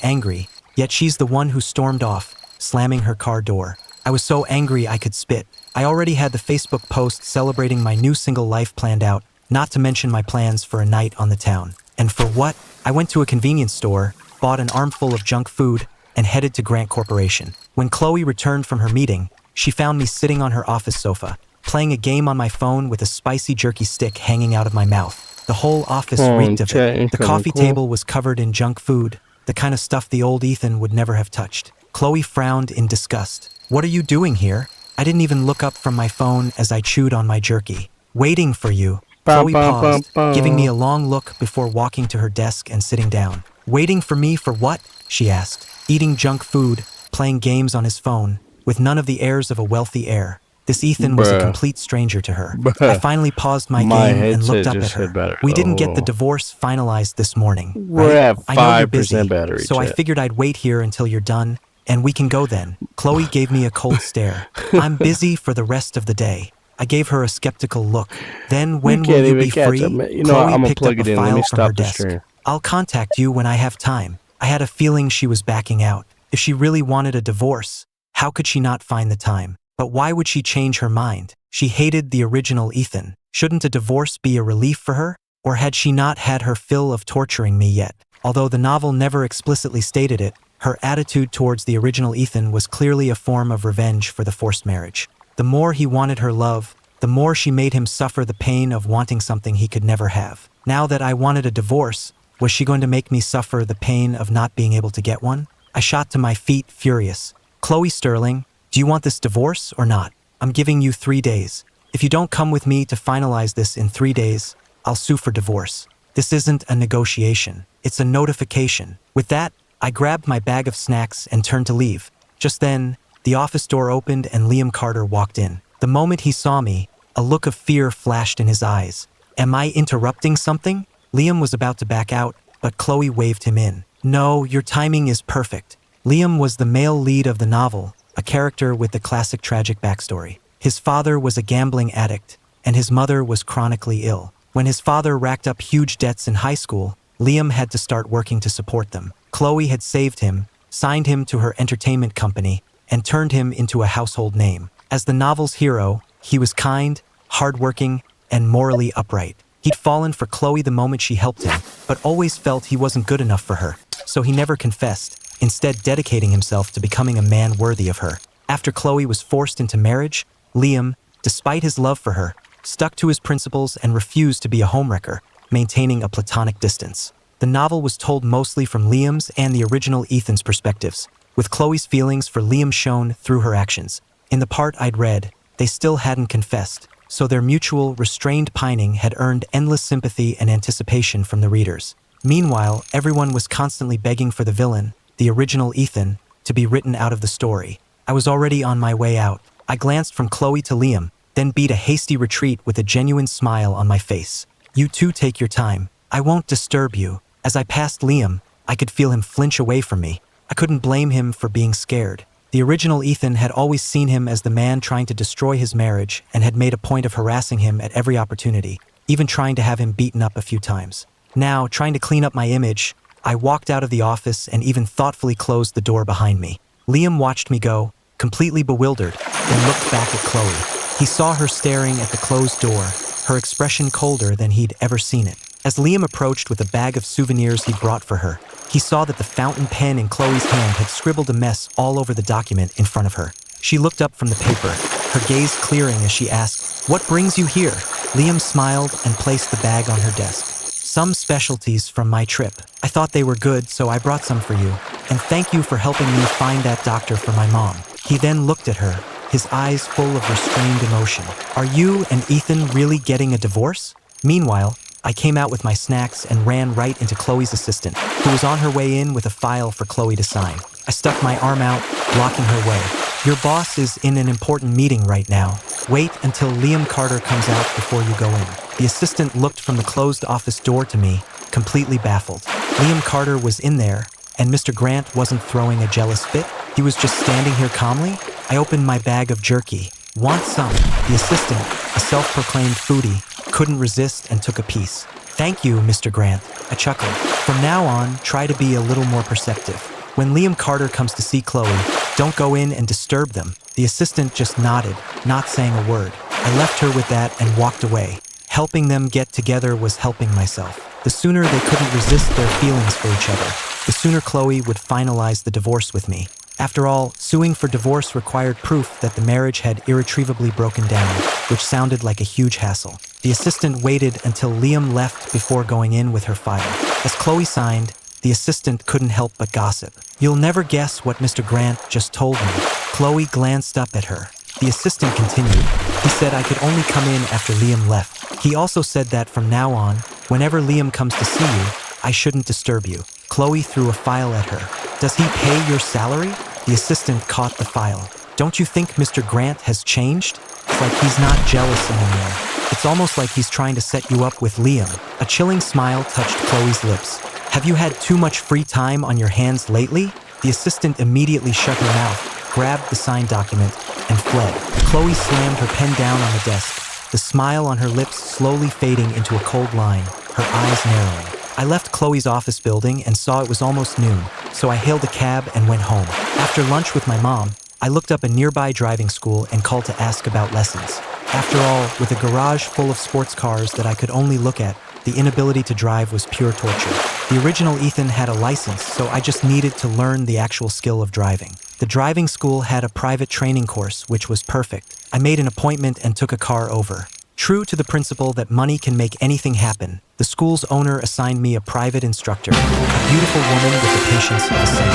angry, yet she's the one who stormed off, slamming her car door. I was so angry I could spit. I already had the Facebook post celebrating my new single life planned out, not to mention my plans for a night on the town. And for what? I went to a convenience store, bought an armful of junk food, and headed to Grant Corporation. When Chloe returned from her meeting, she found me sitting on her office sofa, playing a game on my phone with a spicy jerky stick hanging out of my mouth. The whole office reeked of it. The coffee table was covered in junk food, the kind of stuff the old Ethan would never have touched. Chloe frowned in disgust. "What are you doing here?" I didn't even look up from my phone as I chewed on my jerky. "Waiting for you." Chloe paused, giving me a long look before walking to her desk and sitting down. "Waiting for me for what?" she asked. Eating junk food, playing games on his phone, with none of the airs of a wealthy heir. This Ethan was a complete stranger to her. I finally paused my game and looked up at her. "We didn't get the divorce finalized this morning, right? At 5% I know you're busy, battery, so I figured I'd wait here until you're done, and we can go then." Chloe gave me a cold stare. "I'm busy for the rest of the day." I gave her a skeptical look. "Then when will you be free?" Chloe picked up a file from her desk. "I'll contact you when I have time." I had a feeling she was backing out. If she really wanted a divorce, how could she not find the time? But why would she change her mind? She hated the original Ethan. Shouldn't a divorce be a relief for her? Or had she not had her fill of torturing me yet? Although the novel never explicitly stated it, her attitude towards the original Ethan was clearly a form of revenge for the forced marriage. The more he wanted her love, the more she made him suffer the pain of wanting something he could never have. Now that I wanted a divorce, was she going to make me suffer the pain of not being able to get one? I shot to my feet, furious. "Chloe Sterling, do you want this divorce or not? I'm giving you 3 days. If you don't come with me to finalize this in 3 days, I'll sue for divorce. This isn't a negotiation. It's a notification." With that, I grabbed my bag of snacks and turned to leave. Just then, The office door opened and Liam Carter walked in. The moment he saw me, a look of fear flashed in his eyes. Am I interrupting something? Liam was about to back out, but Chloe waved him in. No, your timing is perfect. Liam was the male lead of the novel, a character with the classic tragic backstory. His father was a gambling addict, and his mother was chronically ill. When his father racked up huge debts in high school, Liam had to start working to support them. Chloe had saved him, signed him to her entertainment company, and turned him into a household name. As the novel's hero, he was kind, hardworking, and morally upright. He'd fallen for Chloe the moment she helped him, but always felt he wasn't good enough for her, so he never confessed, instead dedicating himself to becoming a man worthy of her. After Chloe was forced into marriage, Liam, despite his love for her, stuck to his principles and refused to be a homewrecker, maintaining a platonic distance. The novel was told mostly from Liam's and the original Ethan's perspectives, with Chloe's feelings for Liam shown through her actions. In the part I'd read, they still hadn't confessed, so their mutual, restrained pining had earned endless sympathy and anticipation from the readers. Meanwhile, everyone was constantly begging for the villain, the original Ethan, to be written out of the story. I was already on my way out. I glanced from Chloe to Liam, then beat a hasty retreat with a genuine smile on my face. You two take your time. I won't disturb you. As I passed Liam, I could feel him flinch away from me. I couldn't blame him for being scared. The original Ethan had always seen him as the man trying to destroy his marriage and had made a point of harassing him at every opportunity, even trying to have him beaten up a few times. Now, trying to clean up my image, I walked out of the office and even thoughtfully closed the door behind me. Liam watched me go, completely bewildered, then looked back at Chloe. He saw her staring at the closed door, her expression colder than he'd ever seen it. As Liam approached with a bag of souvenirs he'd brought for her, he saw that the fountain pen in Chloe's hand had scribbled a mess all over the document in front of her. She looked up from the paper, her gaze clearing as she asked, "What brings you here?" Liam smiled and placed the bag on her desk. "Some specialties from my trip. I thought they were good, so I brought some for you. And thank you for helping me find that doctor for my mom." He then looked at her, his eyes full of restrained emotion. "Are you and Ethan really getting a divorce?" Meanwhile, I came out with my snacks and ran right into Chloe's assistant, who was on her way in with a file for Chloe to sign. I stuck my arm out, blocking her way. "Your boss is in an important meeting right now. Wait until Liam Carter comes out before you go in." The assistant looked from the closed office door to me, completely baffled. Liam Carter was in there, and Mr. Grant wasn't throwing a jealous fit. He was just standing here calmly. I opened my bag of jerky. "Want some?" The assistant, a self-proclaimed foodie, couldn't resist and took a piece. "Thank you, Mr. Grant." I chuckled. From now on, try to be a little more perceptive. When Liam Carter comes to see Chloe, don't go in and disturb them. The assistant just nodded, not saying a word. I left her with that and walked away. Helping them get together was helping myself. The sooner they couldn't resist their feelings for each other, the sooner Chloe would finalize the divorce with me. After all, suing for divorce required proof that the marriage had irretrievably broken down, which sounded like a huge hassle. The assistant waited until Liam left before going in with her file. As Chloe signed, the assistant couldn't help but gossip. "You'll never guess what Mr. Grant just told me." Chloe glanced up at her. The assistant continued. "He said I could only come in after Liam left. He also said that from now on, whenever Liam comes to see you, I shouldn't disturb you." Chloe threw a file at her. "Does he pay your salary?" The assistant caught the file. "Don't you think Mr. Grant has changed? It's like he's not jealous anymore. It's almost like he's trying to set you up with Liam." A chilling smile touched Chloe's lips. "Have you had too much free time on your hands lately?" The assistant immediately shut her mouth, grabbed the signed document, and fled. Chloe slammed her pen down on the desk, the smile on her lips slowly fading into a cold line, her eyes narrowing. I left Chloe's office building and saw it was almost noon, so I hailed a cab and went home. After lunch with my mom, I looked up a nearby driving school and called to ask about lessons. After all, with a garage full of sports cars that I could only look at, the inability to drive was pure torture. The original Ethan had a license, so I just needed to learn the actual skill of driving. The driving school had a private training course, which was perfect. I made an appointment and took a car over. True to the principle that money can make anything happen, the school's owner assigned me a private instructor, a beautiful woman with the patience of a saint.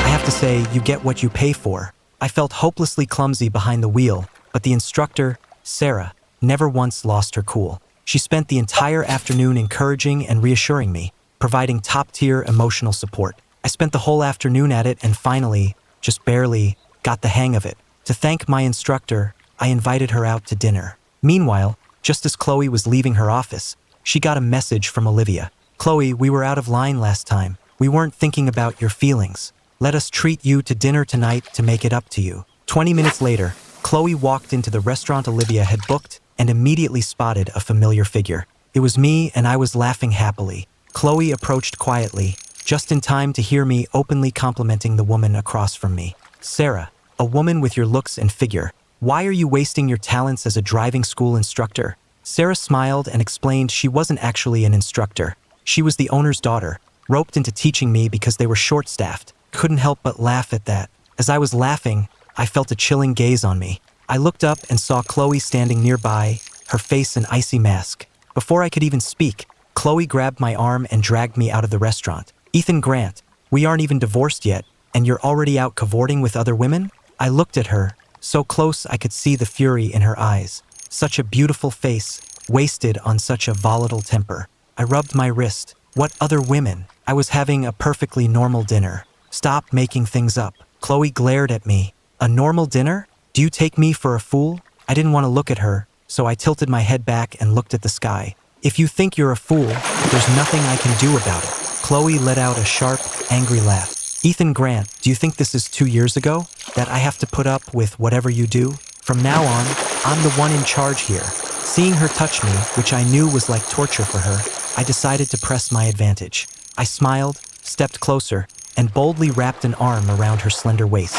I have to say, you get what you pay for. I felt hopelessly clumsy behind the wheel, but the instructor, Sarah, never once lost her cool. She spent the entire afternoon encouraging and reassuring me, providing top-tier emotional support. I spent the whole afternoon at it and finally, just barely, got the hang of it. To thank my instructor, I invited her out to dinner. Meanwhile, just as Chloe was leaving her office, she got a message from Olivia. "Chloe, we were out of line last time. We weren't thinking about your feelings. Let us treat you to dinner tonight to make it up to you." 20 minutes later, Chloe walked into the restaurant Olivia had booked and immediately spotted a familiar figure. It was me, and I was laughing happily. Chloe approached quietly, just in time to hear me openly complimenting the woman across from me. "Sarah, a woman with your looks and figure. Why are you wasting your talents as a driving school instructor?" Sarah smiled and explained she wasn't actually an instructor. She was the owner's daughter, roped into teaching me because they were short-staffed. Couldn't help but laugh at that. As I was laughing, I felt a chilling gaze on me. I looked up and saw Chloe standing nearby, her face an icy mask. Before I could even speak, Chloe grabbed my arm and dragged me out of the restaurant. "Ethan Grant, we aren't even divorced yet, and you're already out cavorting with other women?" I looked at her, so close I could see the fury in her eyes. Such a beautiful face, wasted on such a volatile temper. I rubbed my wrist. What other women? I was having a perfectly normal dinner. "Stop making things up." Chloe glared at me. "A normal dinner? Do you take me for a fool?" I didn't want to look at her, so I tilted my head back and looked at the sky. "If you think you're a fool, there's nothing I can do about it." Chloe let out a sharp, angry laugh. "Ethan Grant, do you think this is 2 years ago? That I have to put up with whatever you do? From now on, I'm the one in charge here." Seeing her touch me, which I knew was like torture for her, I decided to press my advantage. I smiled, stepped closer, and boldly wrapped an arm around her slender waist.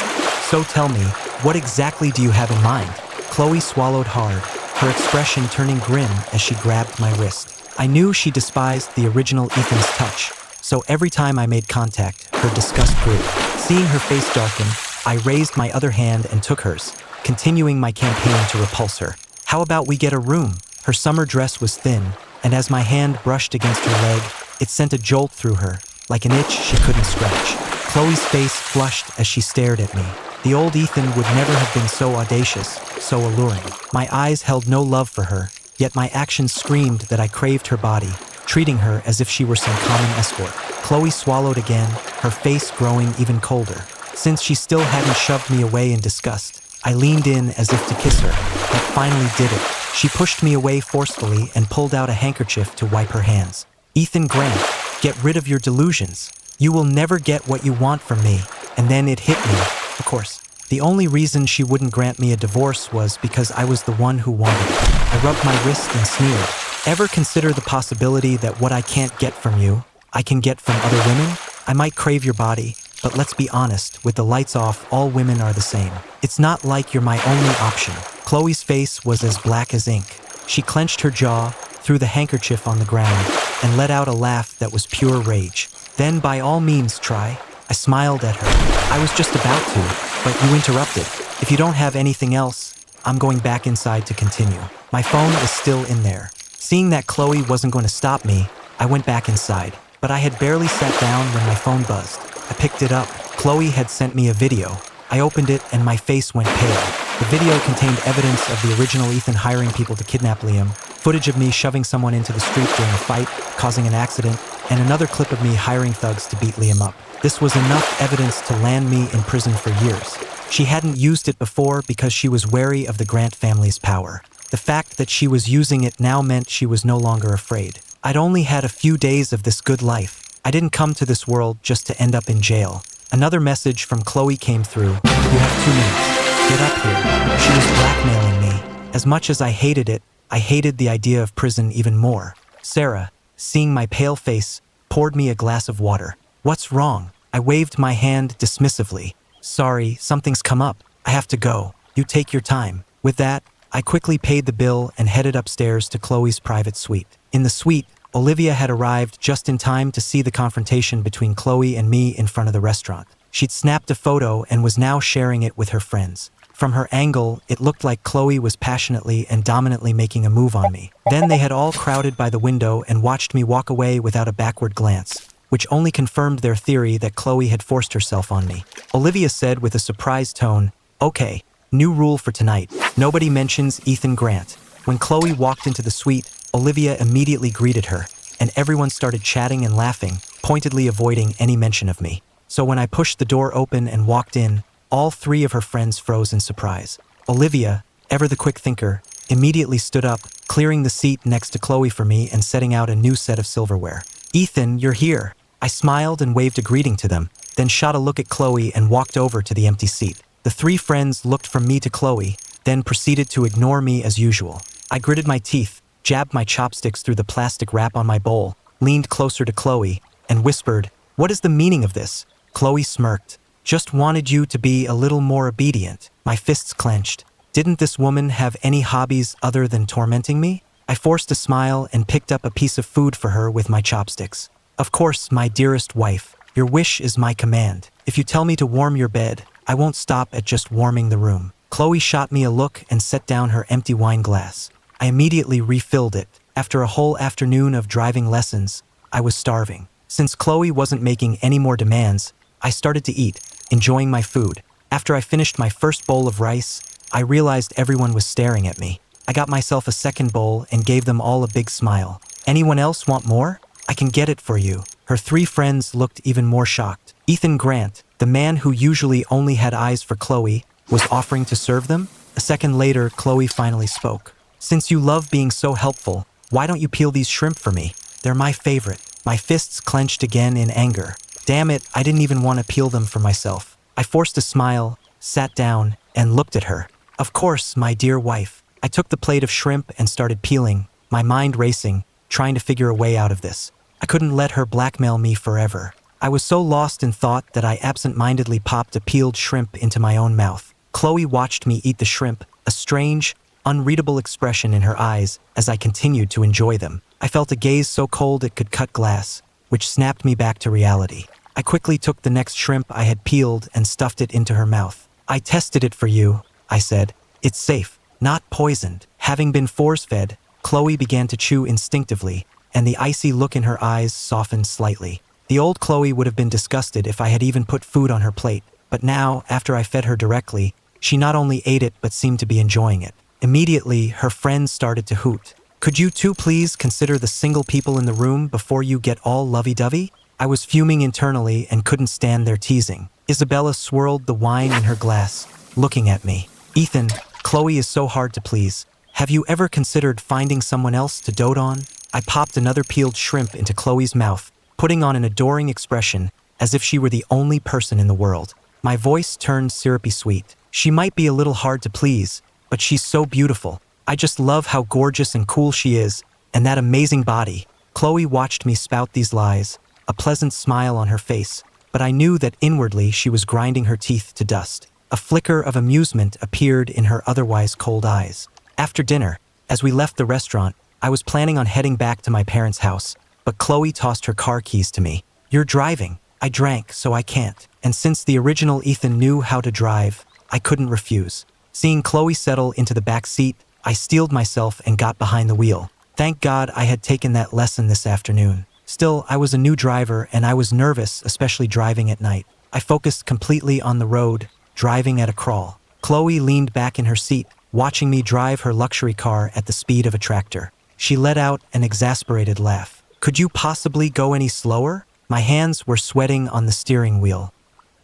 "So tell me, what exactly do you have in mind?" Chloe swallowed hard, her expression turning grim as she grabbed my wrist. I knew she despised the original Ethan's touch, so every time I made contact, her disgust grew. Seeing her face darken, I raised my other hand and took hers, continuing my campaign to repulse her. "How about we get a room?" Her summer dress was thin, and as my hand brushed against her leg, it sent a jolt through her, like an itch she couldn't scratch. Chloe's face flushed as she stared at me. The old Ethan would never have been so audacious, so alluring. My eyes held no love for her, yet my actions screamed that I craved her body, treating her as if she were some common escort. Chloe swallowed again, her face growing even colder. Since she still hadn't shoved me away in disgust, I leaned in as if to kiss her. That finally did it. She pushed me away forcefully and pulled out a handkerchief to wipe her hands. "Ethan Grant, get rid of your delusions. You will never get what you want from me." And then it hit me. Of course, the only reason she wouldn't grant me a divorce was because I was the one who wanted it. I rubbed my wrist and sneered. "Ever consider the possibility that what I can't get from you, I can get from other women? I might crave your body, but let's be honest, with the lights off, all women are the same. It's not like you're my only option." Chloe's face was as black as ink. She clenched her jaw, threw the handkerchief on the ground, and let out a laugh that was pure rage. "Then by all means try." I smiled at her. "I was just about to, but you interrupted. If you don't have anything else, I'm going back inside to continue. My phone is still in there." Seeing that Chloe wasn't going to stop me, I went back inside, but I had barely sat down when my phone buzzed. I picked it up. Chloe had sent me a video. I opened it and my face went pale. The video contained evidence of the original Ethan hiring people to kidnap Liam, footage of me shoving someone into the street during a fight, causing an accident, and another clip of me hiring thugs to beat Liam up. This was enough evidence to land me in prison for years. She hadn't used it before because she was wary of the Grant family's power. The fact that she was using it now meant she was no longer afraid. I'd only had a few days of this good life. I didn't come to this world just to end up in jail. Another message from Chloe came through. "You have 2 minutes. Get up here." She was blackmailing me. As much as I hated it, I hated the idea of prison even more. Sarah, seeing my pale face, poured me a glass of water. "What's wrong?" I waved my hand dismissively. "Sorry, something's come up. I have to go. You take your time." With that, I quickly paid the bill and headed upstairs to Chloe's private suite. In the suite, Olivia had arrived just in time to see the confrontation between Chloe and me in front of the restaurant. She'd snapped a photo and was now sharing it with her friends. From her angle, it looked like Chloe was passionately and dominantly making a move on me. Then they had all crowded by the window and watched me walk away without a backward glance, which only confirmed their theory that Chloe had forced herself on me. Olivia said with a surprised tone, "Okay, new rule for tonight. Nobody mentions Ethan Grant." When Chloe walked into the suite, Olivia immediately greeted her, and everyone started chatting and laughing, pointedly avoiding any mention of me. So when I pushed the door open and walked in, All three of her friends froze in surprise. Olivia, ever the quick thinker, immediately stood up, clearing the seat next to Chloe for me and setting out a new set of silverware. "Ethan, you're here." I smiled and waved a greeting to them, then shot a look at Chloe and walked over to the empty seat. The three friends looked from me to Chloe, then proceeded to ignore me as usual. I gritted my teeth, jabbed my chopsticks through the plastic wrap on my bowl, leaned closer to Chloe, and whispered, "What is the meaning of this?" Chloe smirked. "Just wanted you to be a little more obedient." My fists clenched. Didn't this woman have any hobbies other than tormenting me? I forced a smile and picked up a piece of food for her with my chopsticks. "Of course, my dearest wife, your wish is my command. If you tell me to warm your bed, I won't stop at just warming the room." Chloe shot me a look and set down her empty wine glass. I immediately refilled it. After a whole afternoon of driving lessons, I was starving. Since Chloe wasn't making any more demands, I started to eat, enjoying my food. After I finished my first bowl of rice, I realized everyone was staring at me. I got myself a second bowl and gave them all a big smile. "Anyone else want more? I can get it for you." Her three friends looked even more shocked. Ethan Grant, the man who usually only had eyes for Chloe, was offering to serve them. A second later, Chloe finally spoke. "Since you love being so helpful, why don't you peel these shrimp for me? They're my favorite." My fists clenched again in anger. Damn it, I didn't even want to peel them for myself. I forced a smile, sat down, and looked at her. "Of course, my dear wife." I took the plate of shrimp and started peeling, my mind racing, trying to figure a way out of this. I couldn't let her blackmail me forever. I was so lost in thought that I absent-mindedly popped a peeled shrimp into my own mouth. Chloe watched me eat the shrimp, a strange, unreadable expression in her eyes as I continued to enjoy them. I felt a gaze so cold it could cut glass, which snapped me back to reality. I quickly took the next shrimp I had peeled and stuffed it into her mouth. "I tested it for you," I said. "It's safe, not poisoned." Having been force-fed, Chloe began to chew instinctively, and the icy look in her eyes softened slightly. The old Chloe would have been disgusted if I had even put food on her plate, but now, after I fed her directly, she not only ate it but seemed to be enjoying it. Immediately, her friends started to hoot. "Could you two please consider the single people in the room before you get all lovey-dovey?" I was fuming internally and couldn't stand their teasing. Isabella swirled the wine in her glass, looking at me. "Ethan, Chloe is so hard to please. Have you ever considered finding someone else to dote on?" I popped another peeled shrimp into Chloe's mouth, putting on an adoring expression as if she were the only person in the world. My voice turned syrupy sweet. "She might be a little hard to please, but she's so beautiful. I just love how gorgeous and cool she is, and that amazing body." Chloe watched me spout these lies, a pleasant smile on her face, but I knew that inwardly she was grinding her teeth to dust. A flicker of amusement appeared in her otherwise cold eyes. After dinner, as we left the restaurant, I was planning on heading back to my parents' house, but Chloe tossed her car keys to me. "You're driving." I drank, so I can't. And since the original Ethan knew how to drive, I couldn't refuse. Seeing Chloe settle into the back seat, I steeled myself and got behind the wheel. Thank God I had taken that lesson this afternoon. Still, I was a new driver and I was nervous, especially driving at night. I focused completely on the road, driving at a crawl. Chloe leaned back in her seat, watching me drive her luxury car at the speed of a tractor. She let out an exasperated laugh. "Could you possibly go any slower?" My hands were sweating on the steering wheel.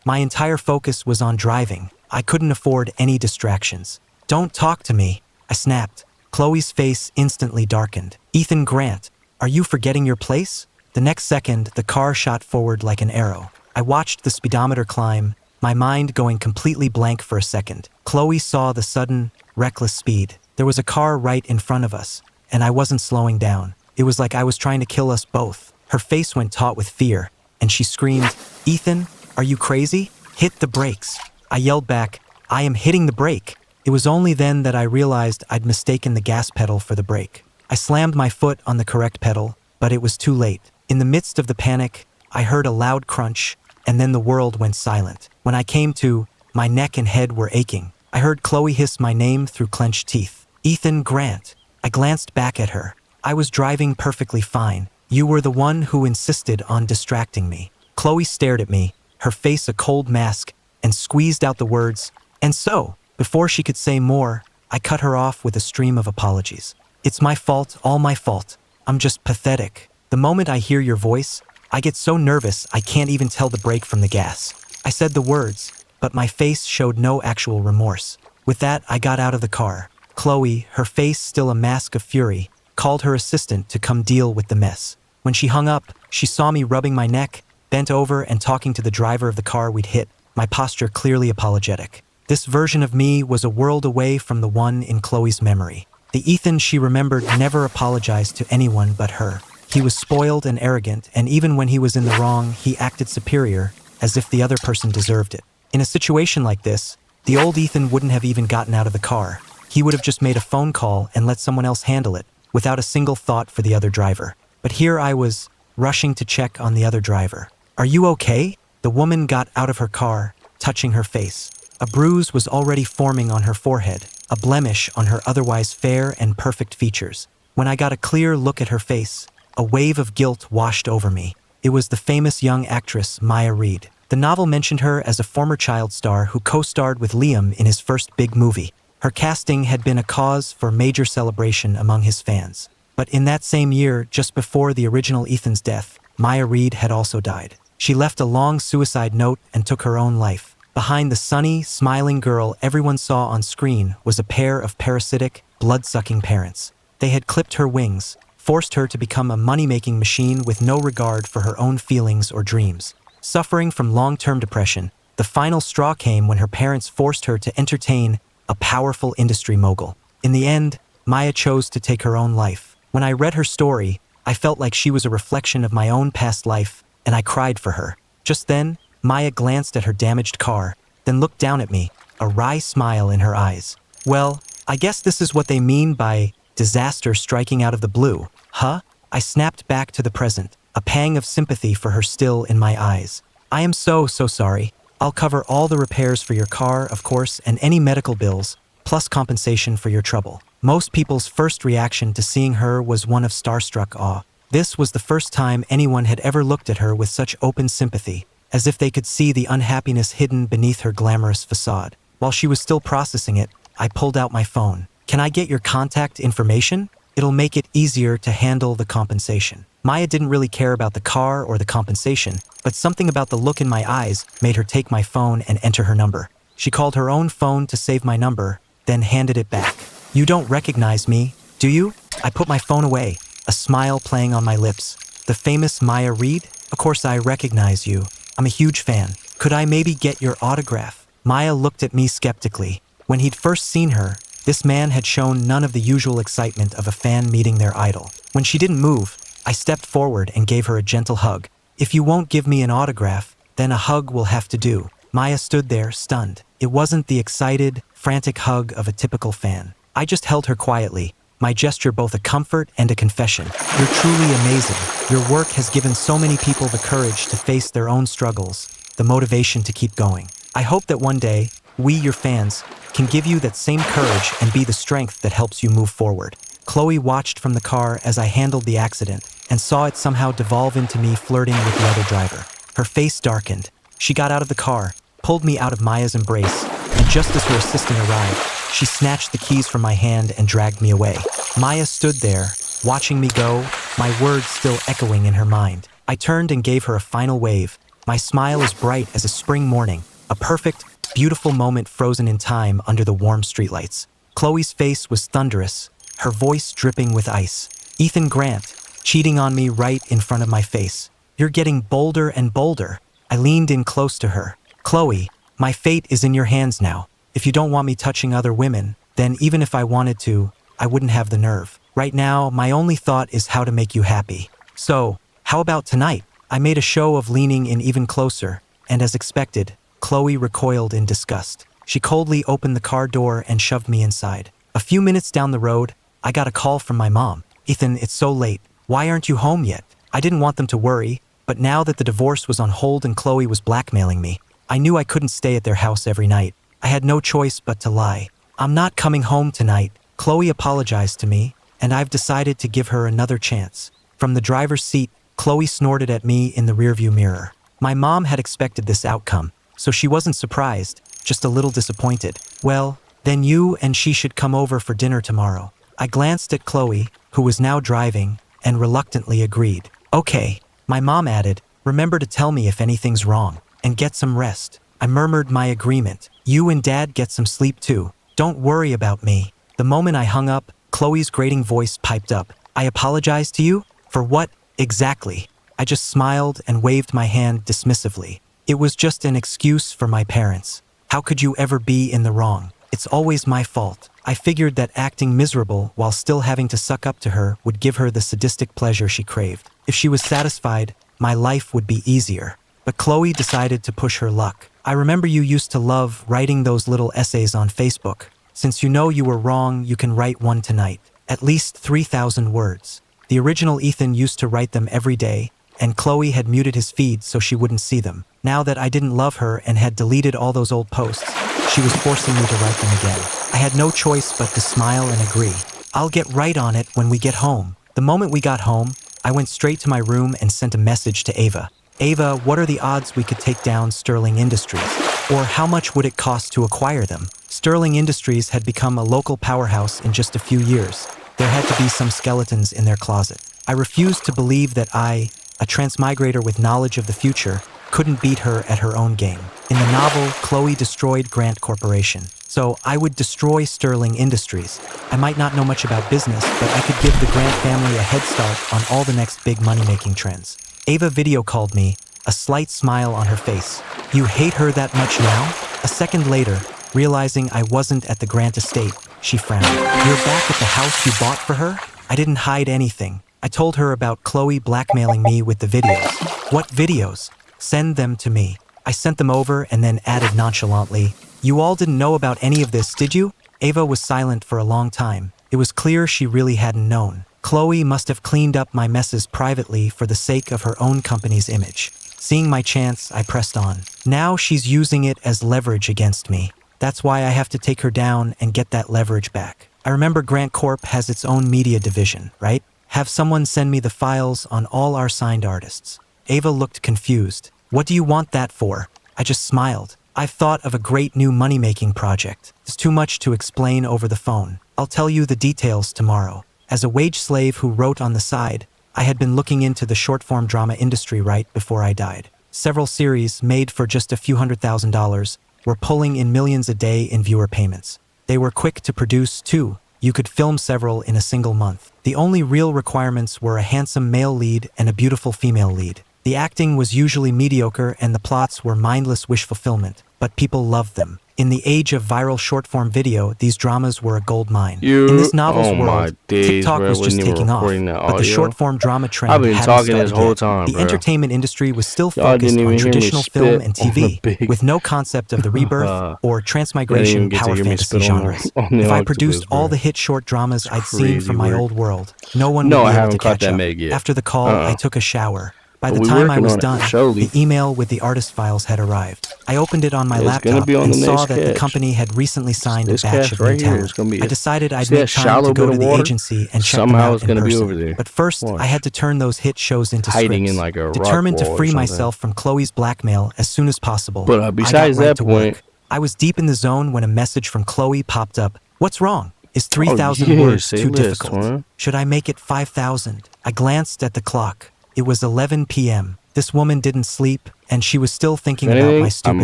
My entire focus was on driving. I couldn't afford any distractions. "Don't talk to me," I snapped. Chloe's face instantly darkened. "Ethan Grant, are you forgetting your place?" The next second, the car shot forward like an arrow. I watched the speedometer climb, my mind going completely blank for a second. Chloe saw the sudden, reckless speed. There was a car right in front of us, and I wasn't slowing down. It was like I was trying to kill us both. Her face went taut with fear, and she screamed, "Ethan, are you crazy? Hit the brakes." I yelled back, "I am hitting the brake." It was only then that I realized I'd mistaken the gas pedal for the brake. I slammed my foot on the correct pedal, but it was too late. In the midst of the panic, I heard a loud crunch, and then the world went silent. When I came to, my neck and head were aching. I heard Chloe hiss my name through clenched teeth. "Ethan Grant." I glanced back at her. "I was driving perfectly fine. You were the one who insisted on distracting me." Chloe stared at me, her face a cold mask, and squeezed out the words, "And so." Before she could say more, I cut her off with a stream of apologies. "It's my fault, all my fault. I'm just pathetic. The moment I hear your voice, I get so nervous I can't even tell the brake from the gas." I said the words, but my face showed no actual remorse. With that, I got out of the car. Chloe, her face still a mask of fury, called her assistant to come deal with the mess. When she hung up, she saw me rubbing my neck, bent over and talking to the driver of the car we'd hit, my posture clearly apologetic. This version of me was a world away from the one in Chloe's memory. The Ethan she remembered never apologized to anyone but her. He was spoiled and arrogant, and even when he was in the wrong, he acted superior, as if the other person deserved it. In a situation like this, the old Ethan wouldn't have even gotten out of the car. He would have just made a phone call and let someone else handle it, without a single thought for the other driver. But here I was, rushing to check on the other driver. "Are you okay?" The woman got out of her car, touching her face. A bruise was already forming on her forehead, a blemish on her otherwise fair and perfect features. When I got a clear look at her face, a wave of guilt washed over me. It was the famous young actress Maya Reed. The novel mentioned her as a former child star who co-starred with Liam in his first big movie. Her casting had been a cause for major celebration among his fans. But in that same year, just before the original Ethan's death, Maya Reed had also died. She left a long suicide note and took her own life. Behind the sunny, smiling girl everyone saw on screen was a pair of parasitic, blood-sucking parents. They had clipped her wings, forced her to become a money-making machine with no regard for her own feelings or dreams. Suffering from long-term depression, the final straw came when her parents forced her to entertain a powerful industry mogul. In the end, Maya chose to take her own life. When I read her story, I felt like she was a reflection of my own past life, and I cried for her. Just then, Maya glanced at her damaged car, then looked down at me, a wry smile in her eyes. "Well, I guess this is what they mean by disaster striking out of the blue, huh?" I snapped back to the present, a pang of sympathy for her still in my eyes. "I am so sorry. I'll cover all the repairs for your car, of course, and any medical bills, plus compensation for your trouble." Most people's first reaction to seeing her was one of starstruck awe. This was the first time anyone had ever looked at her with such open sympathy, as if they could see the unhappiness hidden beneath her glamorous facade. While she was still processing it, I pulled out my phone. "Can I get your contact information? It'll make it easier to handle the compensation." Maya didn't really care about the car or the compensation, but something about the look in my eyes made her take my phone and enter her number. She called her own phone to save my number, then handed it back. "You don't recognize me, do you?" I put my phone away, a smile playing on my lips. "The famous Maya Reed? Of course I recognize you. I'm a huge fan. Could I maybe get your autograph?" Maya looked at me skeptically. When he'd first seen her, this man had shown none of the usual excitement of a fan meeting their idol. When she didn't move, I stepped forward and gave her a gentle hug. "If you won't give me an autograph, then a hug will have to do." Maya stood there, stunned. It wasn't the excited, frantic hug of a typical fan. I just held her quietly, my gesture both a comfort and a confession. "You're truly amazing. Your work has given so many people the courage to face their own struggles, the motivation to keep going. I hope that one day, we, your fans, can give you that same courage and be the strength that helps you move forward." Chloe watched from the car as I handled the accident and saw it somehow devolve into me flirting with the other driver. Her face darkened. She got out of the car, pulled me out of Maya's embrace, and just as her assistant arrived, she snatched the keys from my hand and dragged me away. Maya stood there, watching me go, my words still echoing in her mind. I turned and gave her a final wave, my smile as bright as a spring morning, a perfect, beautiful moment frozen in time under the warm streetlights. Chloe's face was thunderous, her voice dripping with ice. "Ethan Grant, cheating on me right in front of my face. You're getting bolder and bolder." I leaned in close to her. "Chloe, my fate is in your hands now. If you don't want me touching other women, then even if I wanted to, I wouldn't have the nerve. Right now, my only thought is how to make you happy. So, how about tonight?" I made a show of leaning in even closer, and as expected, Chloe recoiled in disgust. She coldly opened the car door and shoved me inside. A few minutes down the road, I got a call from my mom. "Ethan, it's so late. Why aren't you home yet?" I didn't want them to worry, but now that the divorce was on hold and Chloe was blackmailing me, I knew I couldn't stay at their house every night. I had no choice but to lie. "I'm not coming home tonight." Chloe apologized to me, and I've decided to give her another chance. From the driver's seat, Chloe snorted at me in the rearview mirror. My mom had expected this outcome, so she wasn't surprised, just a little disappointed. "Well, then you and she should come over for dinner tomorrow." I glanced at Chloe, who was now driving, and reluctantly agreed. "Okay," my mom added, "remember to tell me if anything's wrong, and get some rest." I murmured my agreement. You and Dad get some sleep too. Don't worry about me. The moment I hung up, Chloe's grating voice piped up. I apologize to you? For what, exactly? I just smiled and waved my hand dismissively. It was just an excuse for my parents. How could you ever be in the wrong? It's always my fault. I figured that acting miserable while still having to suck up to her would give her the sadistic pleasure she craved. If she was satisfied, my life would be easier. But Chloe decided to push her luck. I remember you used to love writing those little essays on Facebook. Since you know you were wrong, you can write one tonight. At least 3,000 words. The original Ethan used to write them every day, and Chloe had muted his feed so she wouldn't see them. Now that I didn't love her and had deleted all those old posts, she was forcing me to write them again. I had no choice but to smile and agree. I'll get right on it when we get home. The moment we got home, I went straight to my room and sent a message to Ava. Ava, what are the odds we could take down Sterling Industries? Or how much would it cost to acquire them? Sterling Industries had become a local powerhouse in just a few years. There had to be some skeletons in their closet. I refused to believe that I, a transmigrator with knowledge of the future, couldn't beat her at her own game. In the novel, Chloe destroyed Grant Corporation. So I would destroy Sterling Industries. I might not know much about business, but I could give the Grant family a head start on all the next big money-making trends. Ava video called me, a slight smile on her face. You hate her that much now? A second later, realizing I wasn't at the Grant estate, she frowned. You're back at the house you bought for her? I didn't hide anything. I told her about Chloe blackmailing me with the videos. What videos? Send them to me. I sent them over and then added nonchalantly, you all didn't know about any of this, did you? Ava was silent for a long time. It was clear she really hadn't known. Chloe must have cleaned up my messes privately for the sake of her own company's image. Seeing my chance, I pressed on. Now she's using it as leverage against me. That's why I have to take her down and get that leverage back. I remember Grant Corp has its own media division, right? Have someone send me the files on all our signed artists. Ava looked confused. What do you want that for? I just smiled. I've thought of a great new money-making project. It's too much to explain over the phone. I'll tell you the details tomorrow. As a wage slave who wrote on the side, I had been looking into the short-form drama industry right before I died. Several series, made for just a few $100,000, were pulling in millions a day in viewer payments. They were quick to produce, too. You could film several in a single month. The only real requirements were a handsome male lead and a beautiful female lead. The acting was usually mediocre and the plots were mindless wish fulfillment, but people loved them. In the age of viral short-form video, these dramas were a gold mine. In this novel's world, TikTok was just taking off, but the short-form drama trend hadn't started yet. The entertainment industry was still focused on traditional film and TV, with no concept of the rebirth or transmigration power fantasy genres. If I produced all the hit short dramas I'd seen from my old world, no one would be able to catch up. After the call, I took a shower. By the time I was done, the email with the artist files had arrived. I opened it on my laptop and saw that the company had recently signed a batch of new talent. I decided I'd make time to go to the agency and check them out in person. But first, I had to turn those hit shows into scripts. Determined to free myself from Chloe's blackmail as soon as possible, But besides that point, I was deep in the zone when a message from Chloe popped up. What's wrong? Is 3,000 words too difficult? Should I make it 5,000? I glanced at the clock. It was 11 p.m. This woman didn't sleep, and she was still thinking about my stupid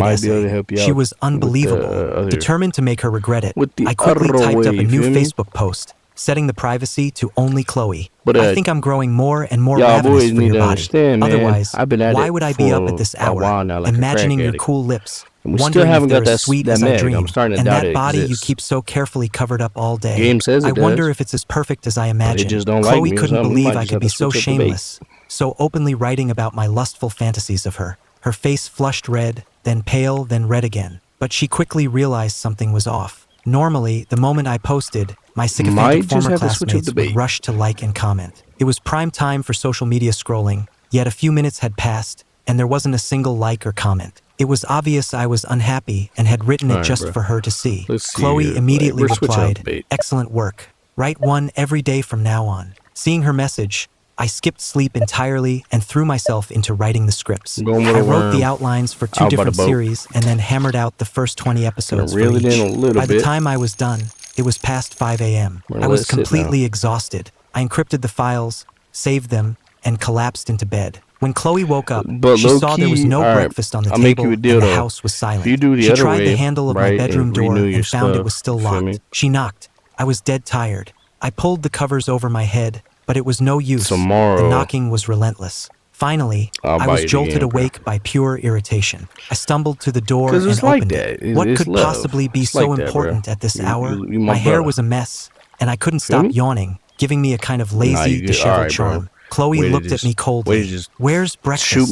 essay. She was unbelievable. Determined to make her regret it, I quickly typed up a new Facebook post, setting the privacy to only Chloe. I think I'm growing more and more ravenous for your body. Otherwise, why would I be up at this hour, imagining your cool lips, wondering if they're as sweet as I dream, and that body you keep so carefully covered up all day? I wonder if it's as perfect as I imagine. Chloe couldn't believe I could be so shameless, so openly writing about my lustful fantasies of her. Her face flushed red, then pale, then red again. But she quickly realized something was off. Normally, the moment I posted, my sycophantic former classmates would rush to like and comment. It was prime time for social media scrolling, yet a few minutes had passed, and there wasn't a single like or comment. It was obvious I was unhappy and had written it just for her to see. Chloe immediately replied, "Excellent work. Write one every day from now on." Seeing her message, I skipped sleep entirely and threw myself into writing the scripts. I wrote the outlines for 2 different series and then hammered out the first 20 episodes for each. By the time I was done, it was past 5 a.m. I was completely exhausted. I encrypted the files, saved them, and collapsed into bed. When Chloe woke up, But she low saw there was key, no all right, breakfast on the I'll make table you a and deal the though. house was If you silent. do the She other tried the way, handle of my right, bedroom and door renew your and found it stuff, was still you feel me? locked. She knocked. I was dead tired. I pulled the covers over my head, but it was no use. The Tomorrow, knocking was relentless. Finally, I'll I buy was you the jolted game, bro. awake by pure irritation. I stumbled to the door Cause and it's like opened it. that. What It's could love. possibly be It's so like that, bro. important at this hour? You my My hair brother. was a mess, and I couldn't Feel stop me? yawning, giving me a kind of Nah, lazy, you good. All disheveled right, bro. charm. Chloe looked at me Way to coldly. just Where's shoot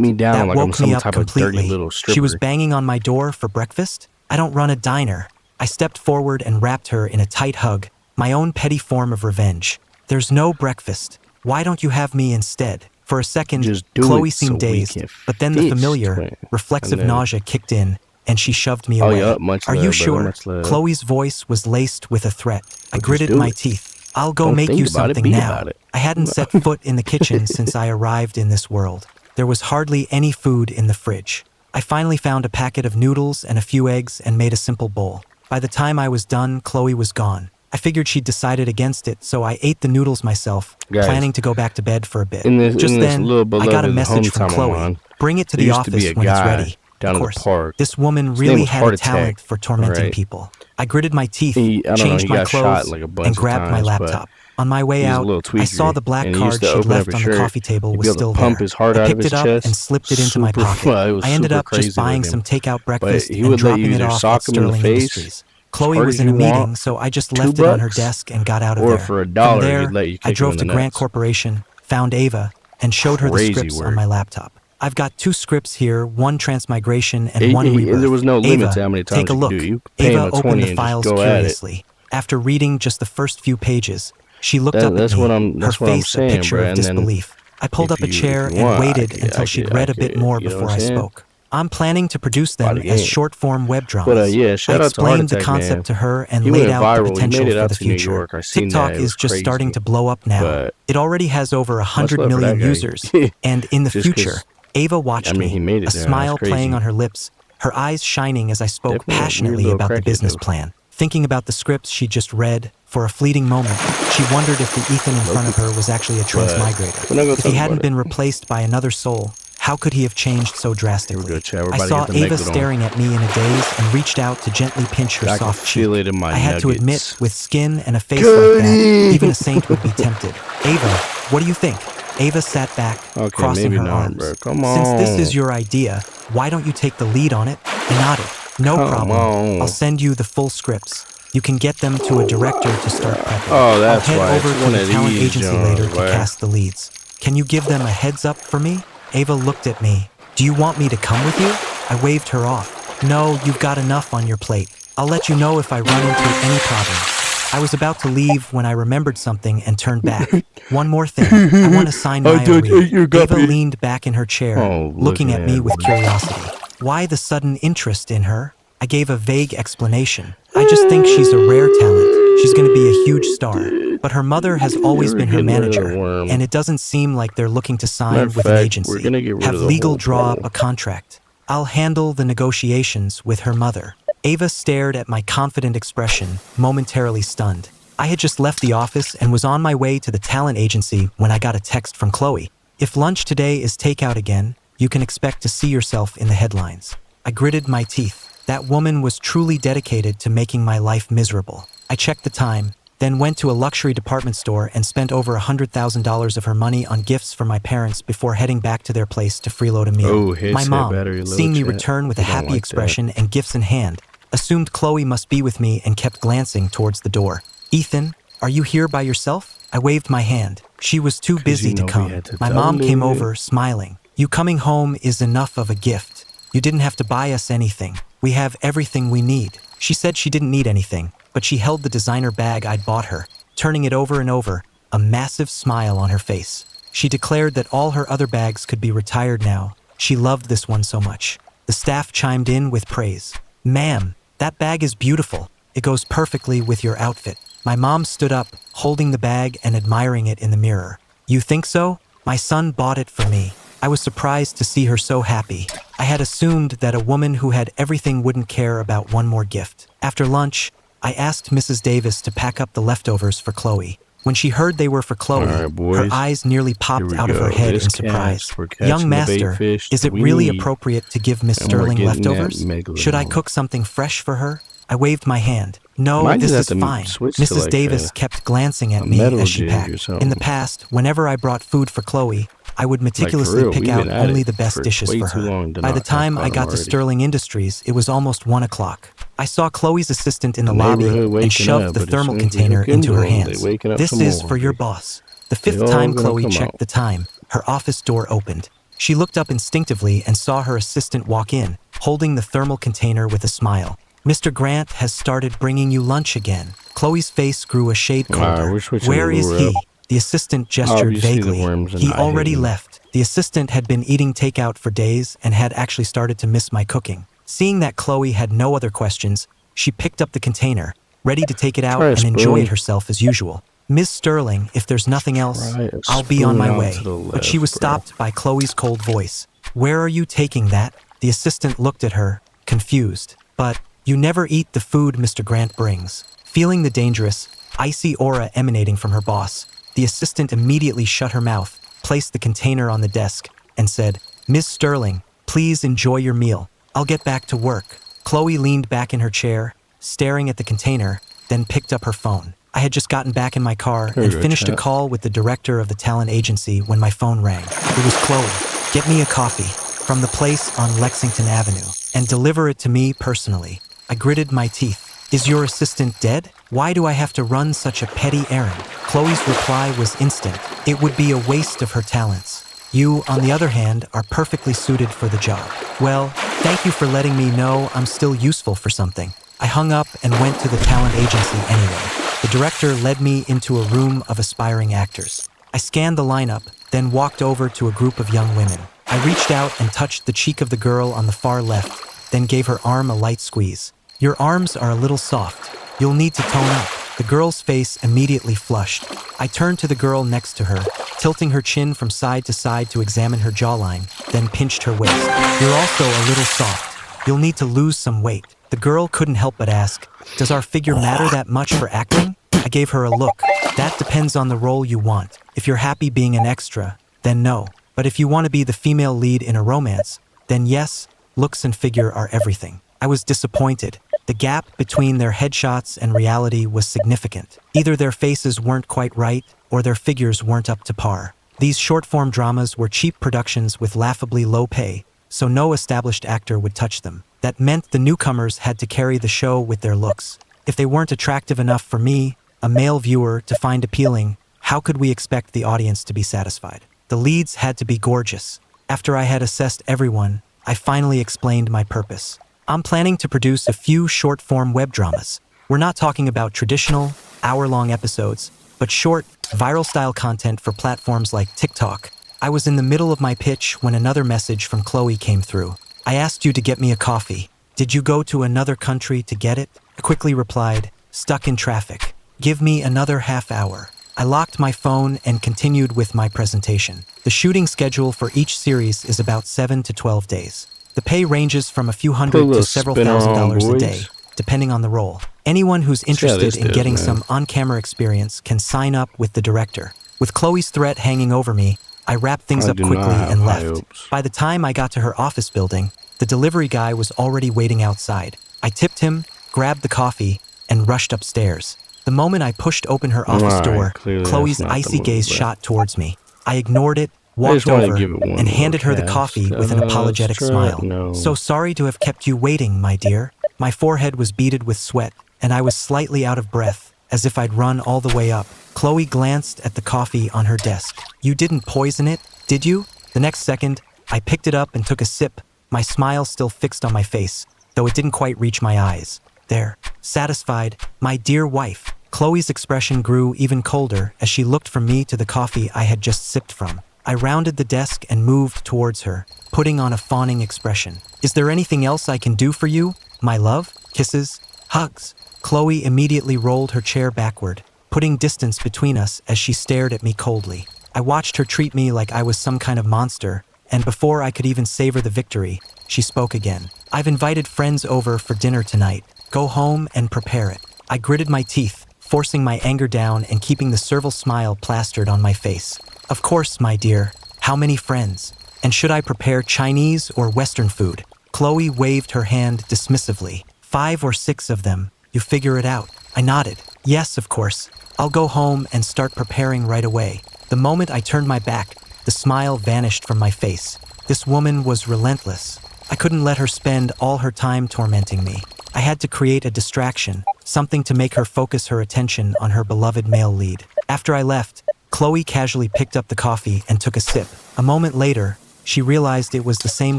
me breakfast? down That like I'm woke me some up type of dirty completely. little She was stripper. banging on my door for breakfast? I don't run a diner. I stepped forward and wrapped her in a tight hug, my own petty form of revenge. There's no breakfast. Why don't you have me instead? For a second, Just do Chloe it so seemed we dazed, can but then the feast, familiar, twin. And reflexive then, nausea kicked in, and she shoved me oh, away. yup, much Are you love, brother, sure? much love. Chloe's voice was laced with a threat. I But just gritted do my it. teeth. I'll go Don't make think you about it, something be now. about it. I hadn't set foot in the kitchen since I arrived in this world. There was hardly any food in the fridge. I finally found a packet of noodles and a few eggs and made a simple bowl. By the time I was done, Chloe was gone. I figured she'd decided against it, so I ate the noodles myself, Guys, planning to go back to bed for a bit. in this Just then, little I got a beloved message from hometown of Chloe. mine, Bring it to there the used to be office a when it's guy ready. down Of in the course, park. this woman His name really was had Heart a talent Attack. for tormenting Alright. people. I gritted my teeth, I don't know, changed he my got shot clothes, like a bunch and of grabbed my times, but laptop. On my way he's a out, little I saw tweaker, the black and he used card to she'd open up left his on the shirt. coffee table He'd was be able still to pump there. his heart I out of picked his it up and chest. slipped it into my Super, pocket. it was I ended super up just crazy buying looking. some takeout But breakfast he and would let dropping you it either off at sock him in the Sterling face Industries. as Chloe hard was as in you a meeting, want, so I just left it on her $2, desk and got out of or there. for From $1, he'd there, let you I kick him drove in to the Grant nuts. Corporation, found Ava, and showed her the Crazy scripts on work. my laptop. I've got 2 scripts here, one transmigration and And one rebirth. there was no limit to Ava, how many take times a you could do look. it. You could pay him Ava a opened 20 the and just files go at it. curiously. After reading just the first few pages, she looked up at That's me, what her I'm face a saying, picture bro. of And then disbelief. I pulled up a if chair you and want, waited until she'd read a bit more you know before what I'm I saying? spoke. I'm planning to produce Buy them the as game. short-form web But dramas. yeah, I shout out to Heart explained the Attack, concept man. to her and He laid went out the viral. He potential made it for out the to New future. York. I seen TikTok that. It is was just starting crazy. to blow up now. But It already has over much 100 love for million that guy. users, and in the Just future, 'cause, Ava watched I mean, he me, made it a there. That's smile playing crazy. on her lips, her eyes shining as I spoke Definitely a weird passionately little about the crackhead, business though. plan. Thinking about the scripts she just read, for a fleeting moment, she wondered if the Ethan in front of her was actually a But we're transmigrator. not gonna If he talk about hadn't it. been replaced by another soul, how could he have changed so Here we drastically? go, Chad. We're I about to saw get the Ava necklet on. staring at me in a daze and reached out to gently pinch her I can soft cheek. feel it in my I had to admit, nuggets. with skin and a face like that, even a saint would be tempted. Ava, what do you think? Ava sat back, Okay, crossing maybe her not, arms. bro. Come Since this on. is your idea, why don't you take the lead on it? I nodded. No Come problem. on. I'll send you the full scripts. You can get them to a director to start prepping. Oh, that's I'll why. head It's over to one the of talent these agency Jones, later to right? cast the leads. Can you give them a heads up for me? Ava looked at me. Do you want me to come with you? I waved her off. No, you've got enough on your plate. I'll let you know if I run into any problems. I was about to leave when I remembered something and turned back. One more thing. I want to sign Maya Reed. Ava leaned back in her chair, Oh, looking at me man. with curiosity. Why the sudden interest in her? I gave a vague explanation. I just think she's a rare talent. She's going to be a huge star. But her mother has always We're been her getting rid of the manager, worm. and it doesn't seem like they're looking to Matter sign of with an fact, agency. we're gonna get rid Have of the legal whole draw up problem. a contract. I'll handle the negotiations with her mother. Ava stared at my confident expression, momentarily stunned. I had just left the office and was on my way to the talent agency when I got a text from Chloe. If lunch today is takeout again, you can expect to see yourself in the headlines. I gritted my teeth. That woman was truly dedicated to making my life miserable. I checked the time, then went to a luxury department store and spent over $100,000 of her money on gifts for my parents before heading back to their place to freeload a meal. Oh, headset My mom, battery low, seeing me chat. return with a We don't happy like that. expression and gifts in hand, assumed Chloe must be with me and kept glancing towards the door. Ethan, are you here by yourself? I waved my hand. She was too busy you to know we come. had to My tell mom came you. over, smiling. You coming home is enough of a gift. You didn't have to buy us anything. We have everything we need. She said she didn't need anything, but she held the designer bag I'd bought her, turning it over and over, a massive smile on her face. She declared that all her other bags could be retired now. She loved this one so much. The staff chimed in with praise. Ma'am, that bag is beautiful. It goes perfectly with your outfit. My mom stood up, holding the bag and admiring it in the mirror. You think so? My son bought it for me. I was surprised to see her so happy. I had assumed that a woman who had everything wouldn't care about one more gift. After lunch, I asked Mrs. Davis to pack up the leftovers for Chloe. When she heard they were for Chloe, her eyes nearly popped out of her head in surprise. Young master, is it really appropriate to give Miss Sterling leftovers? Should I cook something fresh for her? I waved my hand. No, this is fine. Mrs. Davis kept glancing at me as she packed. In the past, whenever I brought food for Chloe, I would meticulously pick out only the best dishes for her. By the time I got to Sterling Industries, it was almost 1 o'clock. I saw Chloe's assistant in the lobby and shoved the thermal container into her hands. This is for your boss. The 5th time Chloe checked the time, her office door opened. She looked up instinctively and saw her assistant walk in, holding the thermal container with a smile. Mr. Grant has started bringing you lunch again. Chloe's face grew a shade colder. Where is he? The assistant gestured vaguely. He already left. The assistant had been eating takeout for days and had actually started to miss my cooking. Seeing that Chloe had no other questions, she picked up the container, ready to take it out and enjoy it herself as usual. Ms. Sterling, if there's nothing else, I'll be on my way. But she was stopped by Chloe's cold voice. Where are you taking that? The assistant looked at her, confused. But you never eat the food Mr. Grant brings. Feeling the dangerous, icy aura emanating from her boss, the assistant immediately shut her mouth, placed the container on the desk, and said, Ms. Sterling, please enjoy your meal. I'll get back to work. Chloe leaned back in her chair, staring at the container, then picked up her phone. I had just gotten back in my car and finished a call with the director of the talent agency when my phone rang. It was Chloe. Get me a coffee from the place on Lexington Avenue and deliver it to me personally. I gritted my teeth. Is your assistant dead? Why do I have to run such a petty errand? Chloe's reply was instant. It would be a waste of her talents. You, on the other hand, are perfectly suited for the job. Well, thank you for letting me know I'm still useful for something. I hung up and went to the talent agency anyway. The director led me into a room of aspiring actors. I scanned the lineup, then walked over to a group of young women. I reached out and touched the cheek of the girl on the far left, then gave her arm a light squeeze. Your arms are a little soft. You'll need to tone up. The girl's face immediately flushed. I turned to the girl next to her, tilting her chin from side to side to examine her jawline, then pinched her waist. You're also a little soft. You'll need to lose some weight. The girl couldn't help but ask, does our figure matter that much for acting? I gave her a look. That depends on the role you want. If you're happy being an extra, then no. But if you want to be the female lead in a romance, then yes, looks and figure are everything. I was disappointed. The gap between their headshots and reality was significant. Either their faces weren't quite right, or their figures weren't up to par. These short-form dramas were cheap productions with laughably low pay, so no established actor would touch them. That meant the newcomers had to carry the show with their looks. If they weren't attractive enough for me, a male viewer, to find appealing, how could we expect the audience to be satisfied? The leads had to be gorgeous. After I had assessed everyone, I finally explained my purpose. I'm planning to produce a few short-form web dramas. We're not talking about traditional, hour-long episodes, but short, viral-style content for platforms like TikTok. I was in the middle of my pitch when another message from Chloe came through. I asked you to get me a coffee. Did you go to another country to get it? I quickly replied, stuck in traffic. Give me another half hour. I locked my phone and continued with my presentation. The shooting schedule for each series is about 7 to 12 days. The pay ranges from a few hundred to several $1,000s a day, depending on the role. Anyone who's interested in getting some on-camera experience can sign up with the director. With Chloe's threat hanging over me, I wrapped things up quickly and left. By the time I got to her office building, the delivery guy was already waiting outside. I tipped him, grabbed the coffee, and rushed upstairs. The moment I pushed open her office door, Chloe's icy gaze shot towards me. I ignored it, walked over, and handed her the coffee with an apologetic smile. No. So sorry to have kept you waiting, my dear. My forehead was beaded with sweat, and I was slightly out of breath, as if I'd run all the way up. Chloe glanced at the coffee on her desk. You didn't poison it, did you? The next second, I picked it up and took a sip, my smile still fixed on my face, though it didn't quite reach my eyes. There, satisfied, my dear wife. Chloe's expression grew even colder as she looked from me to the coffee I had just sipped from. I rounded the desk and moved towards her, putting on a fawning expression. Is there anything else I can do for you, my love? Kisses? Hugs? Chloe immediately rolled her chair backward, putting distance between us as she stared at me coldly. I watched her treat me like I was some kind of monster, and before I could even savor the victory, she spoke again. I've invited friends over for dinner tonight. Go home and prepare it. I gritted my teeth, forcing my anger down and keeping the servile smile plastered on my face. Of course, my dear. How many friends? And should I prepare Chinese or Western food? Chloe waved her hand dismissively. 5 or 6 of them. You figure it out. I nodded. Yes, of course. I'll go home and start preparing right away. The moment I turned my back, the smile vanished from my face. This woman was relentless. I couldn't let her spend all her time tormenting me. I had to create a distraction, something to make her focus her attention on her beloved male lead. After I left, Chloe casually picked up the coffee and took a sip. A moment later, she realized it was the same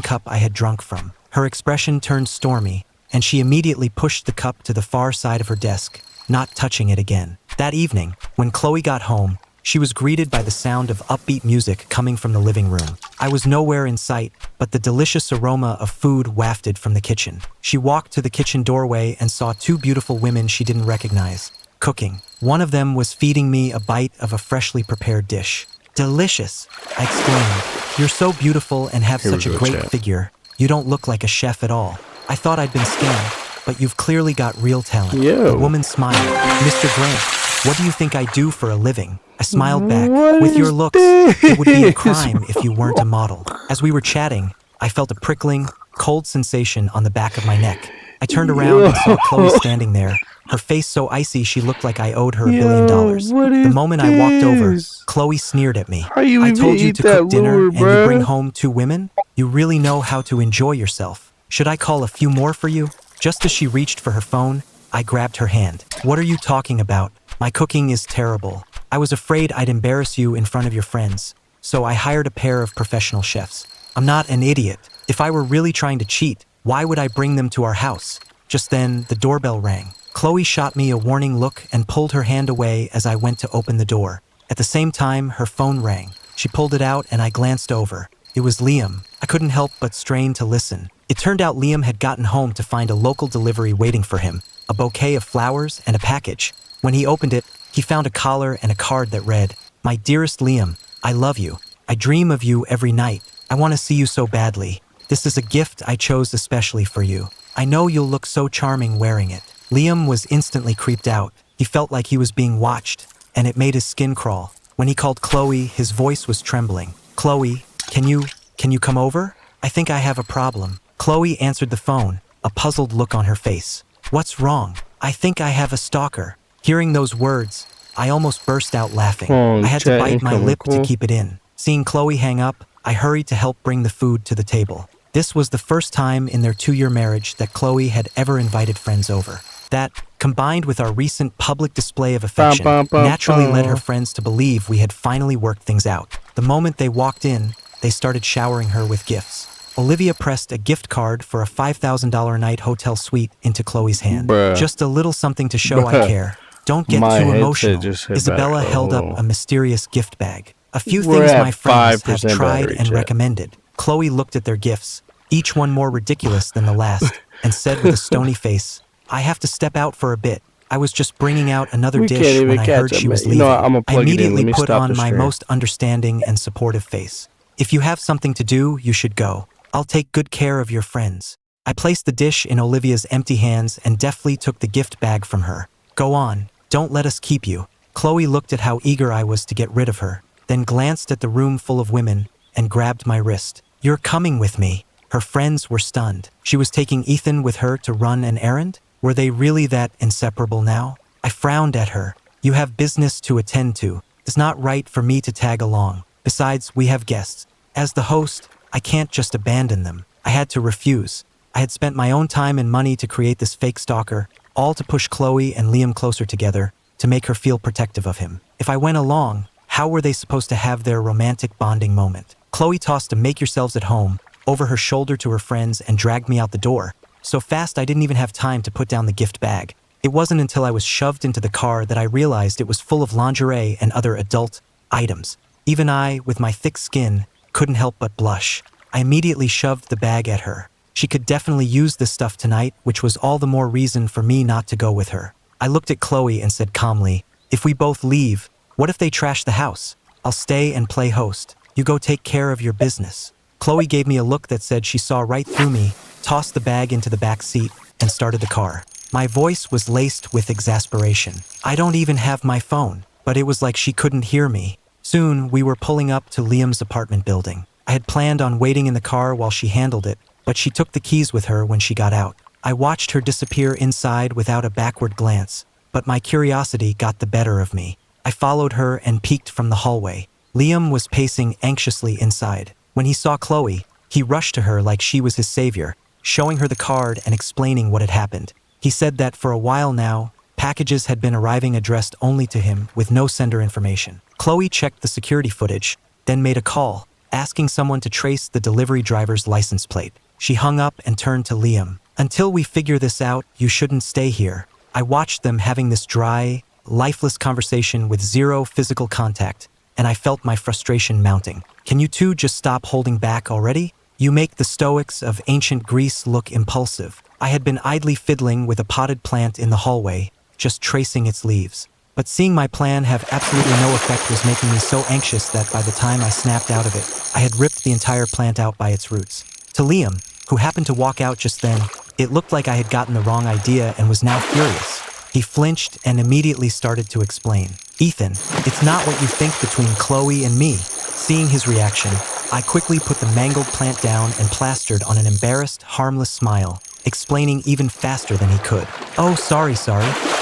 cup I had drunk from. Her expression turned stormy, and she immediately pushed the cup to the far side of her desk, not touching it again. That evening, when Chloe got home, she was greeted by the sound of upbeat music coming from the living room. I was nowhere in sight, but the delicious aroma of food wafted from the kitchen. She walked to the kitchen doorway and saw 2 beautiful women she didn't recognize, cooking. One of them was feeding me a bite of a freshly prepared dish. Delicious, I exclaimed. You're so beautiful and have such a great figure. You don't look like a chef at all. I thought I'd been scammed, but you've clearly got real talent. The woman smiled. Mr. Grant, what do you think I do for a living? I smiled back. With your looks, it would be a crime if you weren't a model. As we were chatting, I felt a prickling, cold sensation on the back of my neck. I turned around and saw Chloe standing there, her face so icy she looked like I owed her $1 billion. The moment I walked over, Chloe sneered at me. I told you to cook dinner and you bring home 2 women? You really know how to enjoy yourself. Should I call a few more for you? Just as she reached for her phone, I grabbed her hand. What are you talking about? My cooking is terrible. I was afraid I'd embarrass you in front of your friends, so I hired a pair of professional chefs. I'm not an idiot. If I were really trying to cheat, why would I bring them to our house? Just then, the doorbell rang. Chloe shot me a warning look and pulled her hand away as I went to open the door. At the same time, her phone rang. She pulled it out and I glanced over. It was Liam. I couldn't help but strain to listen. It turned out Liam had gotten home to find a local delivery waiting for him, a bouquet of flowers and a package. When he opened it, he found a collar and a card that read, "My dearest Liam, I love you. I dream of you every night. I want to see you so badly. This is a gift I chose especially for you. I know you'll look so charming wearing it." Liam was instantly creeped out. He felt like he was being watched, and it made his skin crawl. When he called Chloe, his voice was trembling. "Chloe, can you come over? I think I have a problem." Chloe answered the phone, a puzzled look on her face. "What's wrong? I think I have a stalker." Hearing those words, I almost burst out laughing. I had to bite my lip to keep it in. Seeing Chloe hang up, I hurried to help bring the food to the table. This was the first time in their 2-year marriage that Chloe had ever invited friends over. That, combined with our recent public display of affection, naturally led her friends to believe we had finally worked things out. The moment they walked in, they started showering her with gifts. Olivia pressed a gift card for a $5,000 night hotel suite into Chloe's hand. Just a little something to show I care. Don't get too emotional. Isabella held up a mysterious gift bag. A few things my friends have tried and recommended. Chloe looked at their gifts, each one more ridiculous than the last, and said with a stony face, "I have to step out for a bit. I was just bringing out another dish when I heard she was leaving." I immediately put on my most understanding and supportive face. "If you have something to do, you should go. I'll take good care of your friends." I placed the dish in Olivia's empty hands and deftly took the gift bag from her. "Go on, don't let us keep you." Chloe looked at how eager I was to get rid of her, then glanced at the room full of women and grabbed my wrist. "You're coming with me." Her friends were stunned. She was taking Ethan with her to run an errand? Were they really that inseparable now? I frowned at her. "You have business to attend to. It's not right for me to tag along. Besides, we have guests. As the host, I can't just abandon them." I had to refuse. I had spent my own time and money to create this fake stalker, all to push Chloe and Liam closer together, to make her feel protective of him. If I went along, how were they supposed to have their romantic bonding moment? Chloe tossed a "make yourselves at home" over her shoulder to her friends and dragged me out the door. So fast I didn't even have time to put down the gift bag. It wasn't until I was shoved into the car that I realized it was full of lingerie and other adult items. Even I, with my thick skin, couldn't help but blush. I immediately shoved the bag at her. She could definitely use this stuff tonight, which was all the more reason for me not to go with her. I looked at Chloe and said calmly, "If we both leave, what if they trash the house? I'll stay and play host. You go take care of your business." Chloe gave me a look that said she saw right through me, tossed the bag into the back seat, and started the car. My voice was laced with exasperation. I don't even have my phone, but it was like she couldn't hear me. Soon, we were pulling up to Liam's apartment building. I had planned on waiting in the car while she handled it, but she took the keys with her when she got out. I watched her disappear inside without a backward glance, but my curiosity got the better of me. I followed her and peeked from the hallway. Liam was pacing anxiously inside. When he saw Chloe, he rushed to her like she was his savior, showing her the card and explaining what had happened. He said that for a while now, packages had been arriving addressed only to him with no sender information. Chloe checked the security footage, then made a call, asking someone to trace the delivery driver's license plate. She hung up and turned to Liam. "Until we figure this out, you shouldn't stay here." I watched them having this dry, lifeless conversation with zero physical contact, and I felt my frustration mounting. "Can you two just stop holding back already? You make the Stoics of ancient Greece look impulsive." I had been idly fiddling with a potted plant in the hallway, just tracing its leaves. But seeing my plan have absolutely no effect was making me so anxious that by the time I snapped out of it, I had ripped the entire plant out by its roots. To Liam, who happened to walk out just then, it looked like I had gotten the wrong idea and was now furious. He flinched and immediately started to explain. "Ethan, it's not what you think between Chloe and me." Seeing his reaction, I quickly put the mangled plant down and plastered on an embarrassed, harmless smile, explaining even faster than he could. "Oh, sorry.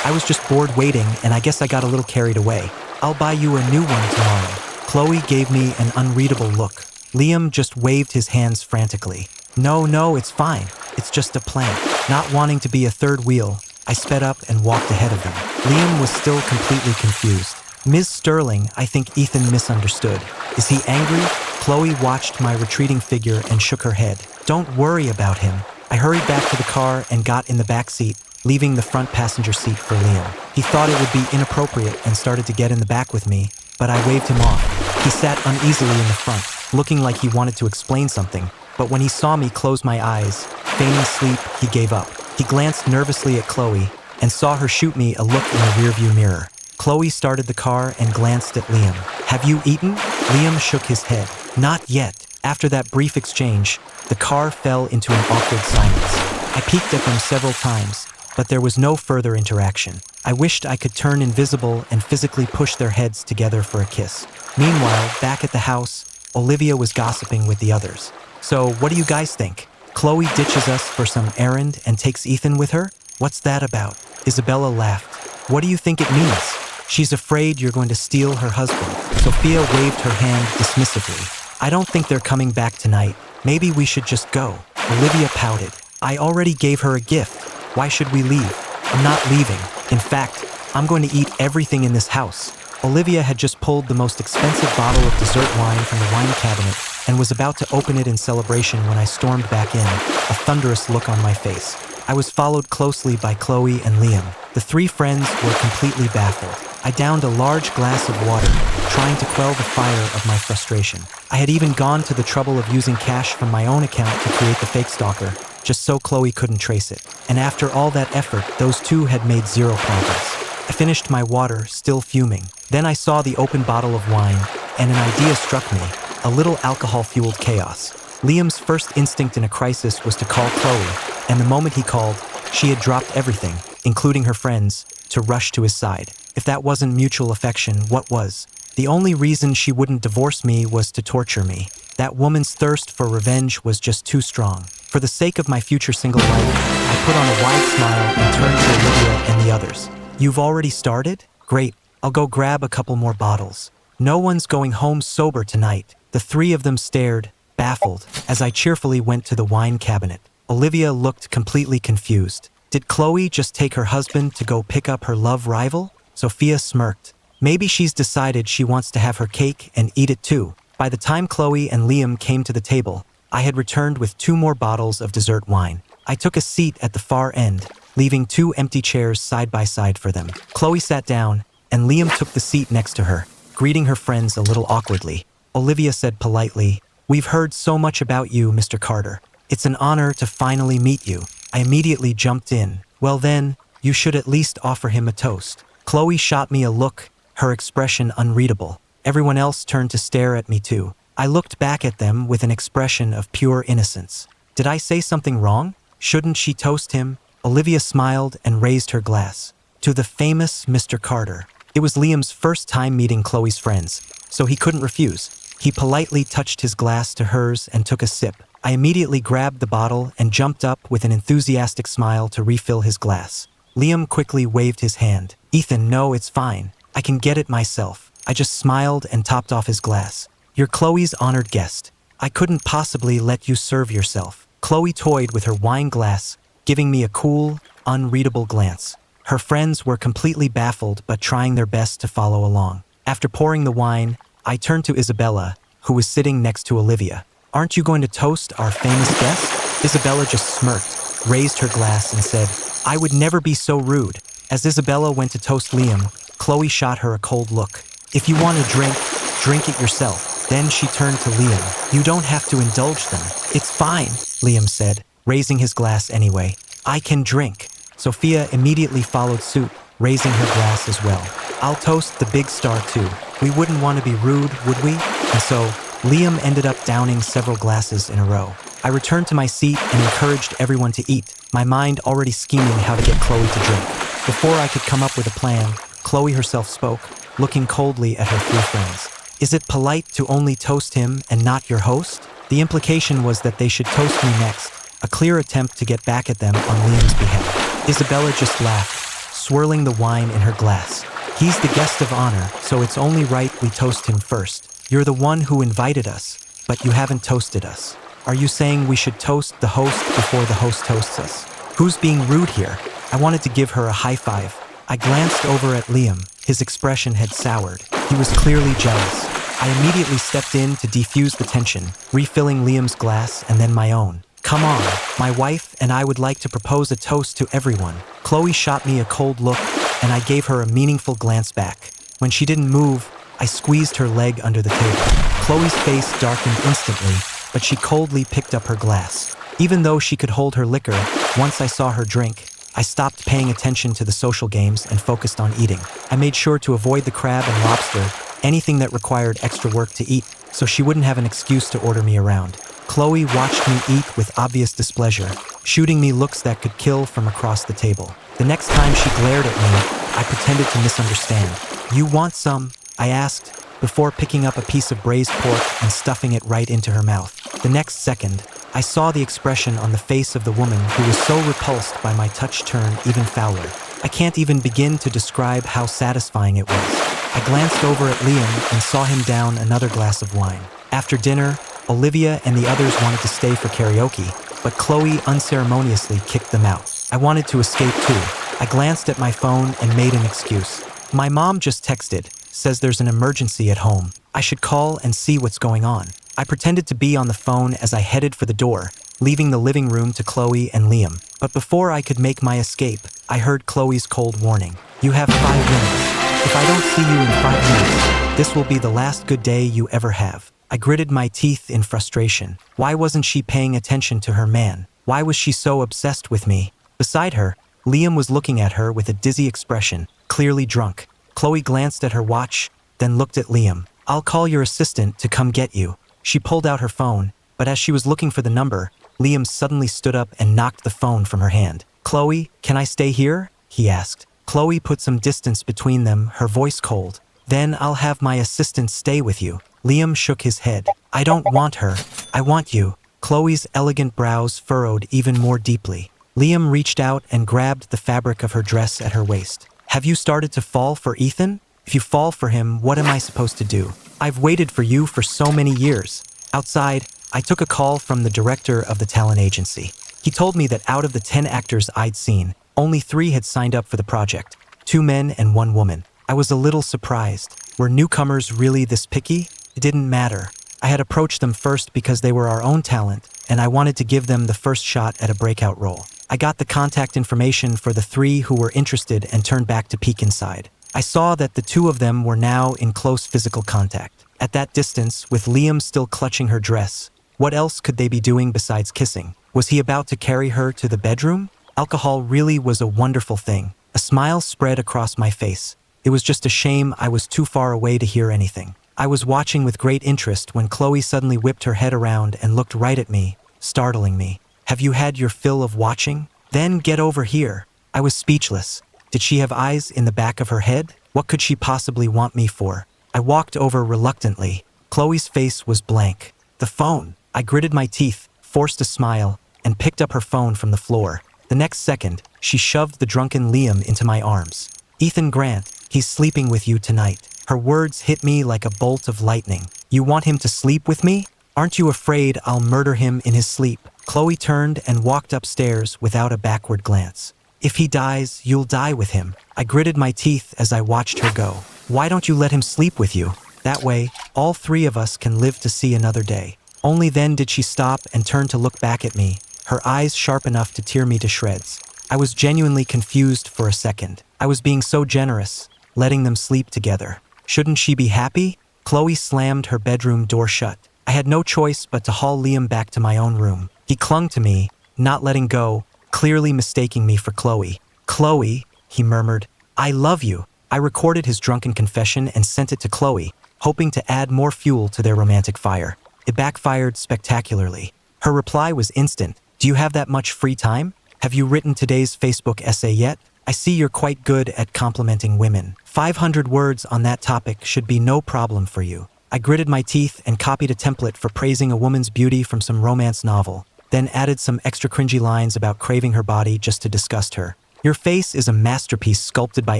I was just bored waiting and I guess I got a little carried away. I'll buy you a new one tomorrow." Chloe gave me an unreadable look. Liam just waved his hands frantically. No, it's fine. It's just a plant." Not wanting to be a third wheel, I sped up and walked ahead of them. Liam was still completely confused. "Ms. Sterling, I think Ethan misunderstood. Is he angry?" Chloe watched my retreating figure and shook her head. "Don't worry about him." I hurried back to the car and got in the back seat, leaving the front passenger seat for Liam. He thought it would be inappropriate and started to get in the back with me, but I waved him off. He sat uneasily in the front, looking like he wanted to explain something, but when he saw me close my eyes, feigning sleep, he gave up. He glanced nervously at Chloe and saw her shoot me a look in the rearview mirror. Chloe started the car and glanced at Liam. "Have you eaten?" Liam shook his head. "Not yet." After that brief exchange, the car fell into an awkward silence. I peeked at them several times, but there was no further interaction. I wished I could turn invisible and physically push their heads together for a kiss. Meanwhile, back at the house, Olivia was gossiping with the others. "So, what do you guys think? Chloe ditches us for some errand and takes Ethan with her? What's that about?" Isabella laughed. "What do you think it means? She's afraid you're going to steal her husband." Sophia waved her hand dismissively. "I don't think they're coming back tonight. Maybe we should just go." Olivia pouted. "I already gave her a gift. Why should we leave?" "I'm not leaving. In fact, I'm going to eat everything in this house." Olivia had just pulled the most expensive bottle of dessert wine from the wine cabinet and was about to open it in celebration when I stormed back in, a thunderous look on my face. I was followed closely by Chloe and Liam. The three friends were completely baffled. I downed a large glass of water, trying to quell the fire of my frustration. I had even gone to the trouble of using cash from my own account to create the fake stalker, just so Chloe couldn't trace it. And after all that effort, those two had made zero progress. I finished my water, still fuming. Then I saw the open bottle of wine, and an idea struck me, a little alcohol-fueled chaos. Liam's first instinct in a crisis was to call Chloe, and the moment he called, she had dropped everything, including her friends, to rush to his side. If that wasn't mutual affection, what was? The only reason she wouldn't divorce me was to torture me. That woman's thirst for revenge was just too strong. For the sake of my future single life, I put on a wide smile and turned to Olivia and the others. "You've already started? Great. I'll go grab a couple more bottles. No one's going home sober tonight." The three of them stared, baffled, as I cheerfully went to the wine cabinet. Olivia looked completely confused. Did Chloe just take her husband to go pick up her love rival? Sophia smirked. Maybe she's decided she wants to have her cake and eat it too. By the time Chloe and Liam came to the table, I had returned with 2 more bottles of dessert wine. I took a seat at the far end, leaving 2 empty chairs side by side for them. Chloe sat down, and Liam took the seat next to her, greeting her friends a little awkwardly. Olivia said politely, "We've heard so much about you, Mr. Carter. It's an honor to finally meet you." I immediately jumped in. "Well then, you should at least offer him a toast." Chloe shot me a look, her expression unreadable. Everyone else turned to stare at me too. I looked back at them with an expression of pure innocence. Did I say something wrong? Shouldn't she toast him? Olivia smiled and raised her glass. To the famous Mr. Carter. It was Liam's first time meeting Chloe's friends, so he couldn't refuse. He politely touched his glass to hers and took a sip. I immediately grabbed the bottle and jumped up with an enthusiastic smile to refill his glass. Liam quickly waved his hand. Ethan, no, it's fine. I can get it myself. I just smiled and topped off his glass. You're Chloe's honored guest. I couldn't possibly let you serve yourself. Chloe toyed with her wine glass, giving me a cool, unreadable glance. Her friends were completely baffled but trying their best to follow along. After pouring the wine, I turned to Isabella, who was sitting next to Olivia. Aren't you going to toast our famous guest? Isabella just smirked, raised her glass and said, I would never be so rude. As Isabella went to toast Liam, Chloe shot her a cold look. If you want a drink, drink it yourself. Then she turned to Liam. You don't have to indulge them. It's fine, Liam said, raising his glass anyway. I can drink. Sophia immediately followed suit, raising her glass as well. I'll toast the big star too. We wouldn't want to be rude, would we? And so, Liam ended up downing several glasses in a row. I returned to my seat and encouraged everyone to eat, my mind already scheming how to get Chloe to drink. Before I could come up with a plan, Chloe herself spoke, looking coldly at her three friends. Is it polite to only toast him and not your host? The implication was that they should toast me next, a clear attempt to get back at them on Liam's behalf. Isabella just laughed, swirling the wine in her glass. He's the guest of honor, so it's only right we toast him first. You're the one who invited us, but you haven't toasted us. Are you saying we should toast the host before the host toasts us? Who's being rude here? I wanted to give her a high five. I glanced over at Liam. His expression had soured. He was clearly jealous. I immediately stepped in to defuse the tension, refilling Liam's glass and then my own. Come on, my wife and I would like to propose a toast to everyone. Chloe shot me a cold look, and I gave her a meaningful glance back. When she didn't move, I squeezed her leg under the table. Chloe's face darkened instantly, but she coldly picked up her glass. Even though she could hold her liquor, once I saw her drink, I stopped paying attention to the social games and focused on eating. I made sure to avoid the crab and lobster, anything that required extra work to eat, so she wouldn't have an excuse to order me around. Chloe watched me eat with obvious displeasure, shooting me looks that could kill from across the table. The next time she glared at me, I pretended to misunderstand. You want some? I asked, before picking up a piece of braised pork and stuffing it right into her mouth. The next second, I saw the expression on the face of the woman who was so repulsed by my touch turn even fouler. I can't even begin to describe how satisfying it was. I glanced over at Liam and saw him down another glass of wine. After dinner, Olivia and the others wanted to stay for karaoke, but Chloe unceremoniously kicked them out. I wanted to escape too. I glanced at my phone and made an excuse. My mom just texted, says there's an emergency at home. I should call and see what's going on. I pretended to be on the phone as I headed for the door, leaving the living room to Chloe and Liam. But before I could make my escape, I heard Chloe's cold warning. You have 5 minutes. If I don't see you in 5 minutes, this will be the last good day you ever have. I gritted my teeth in frustration. Why wasn't she paying attention to her man? Why was she so obsessed with me? Beside her, Liam was looking at her with a dizzy expression, clearly drunk. Chloe glanced at her watch, then looked at Liam. I'll call your assistant to come get you. She pulled out her phone, but as she was looking for the number, Liam suddenly stood up and knocked the phone from her hand. Chloe, can I stay here? He asked. Chloe put some distance between them, her voice cold. Then I'll have my assistant stay with you. Liam shook his head. I don't want her. I want you. Chloe's elegant brows furrowed even more deeply. Liam reached out and grabbed the fabric of her dress at her waist. Have you started to fall for Ethan? If you fall for him, what am I supposed to do? I've waited for you for so many years. Outside, I took a call from the director of the talent agency. He told me that out of the 10 actors I'd seen, only 3 had signed up for the project. 2 men and 1 woman. I was a little surprised. Were newcomers really this picky? It didn't matter. I had approached them first because they were our own talent, and I wanted to give them the first shot at a breakout role. I got the contact information for the 3 who were interested and turned back to peek inside. I saw that the 2 of them were now in close physical contact. At that distance, with Liam still clutching her dress, what else could they be doing besides kissing? Was he about to carry her to the bedroom? Alcohol really was a wonderful thing. A smile spread across my face. It was just a shame I was too far away to hear anything. I was watching with great interest when Chloe suddenly whipped her head around and looked right at me, startling me. Have you had your fill of watching? Then get over here. I was speechless. Did she have eyes in the back of her head? What could she possibly want me for? I walked over reluctantly. Chloe's face was blank. The phone. I gritted my teeth, forced a smile, and picked up her phone from the floor. The next second, she shoved the drunken Liam into my arms. Ethan Grant, he's sleeping with you tonight. Her words hit me like a bolt of lightning. You want him to sleep with me? Aren't you afraid I'll murder him in his sleep? Chloe turned and walked upstairs without a backward glance. If he dies, you'll die with him. I gritted my teeth as I watched her go. Why don't you let him sleep with you? That way, all three of us can live to see another day. Only then did she stop and turn to look back at me, her eyes sharp enough to tear me to shreds. I was genuinely confused for a second. I was being so generous, letting them sleep together. Shouldn't she be happy? Chloe slammed her bedroom door shut. I had no choice but to haul Liam back to my own room. He clung to me, not letting go, clearly mistaking me for Chloe. Chloe, he murmured, I love you. I recorded his drunken confession and sent it to Chloe, hoping to add more fuel to their romantic fire. It backfired spectacularly. Her reply was instant. Do you have that much free time? Have you written today's Facebook essay yet? I see you're quite good at complimenting women. 500 words on that topic should be no problem for you. I gritted my teeth and copied a template for praising a woman's beauty from some romance novel, then added some extra cringy lines about craving her body just to disgust her. Your face is a masterpiece sculpted by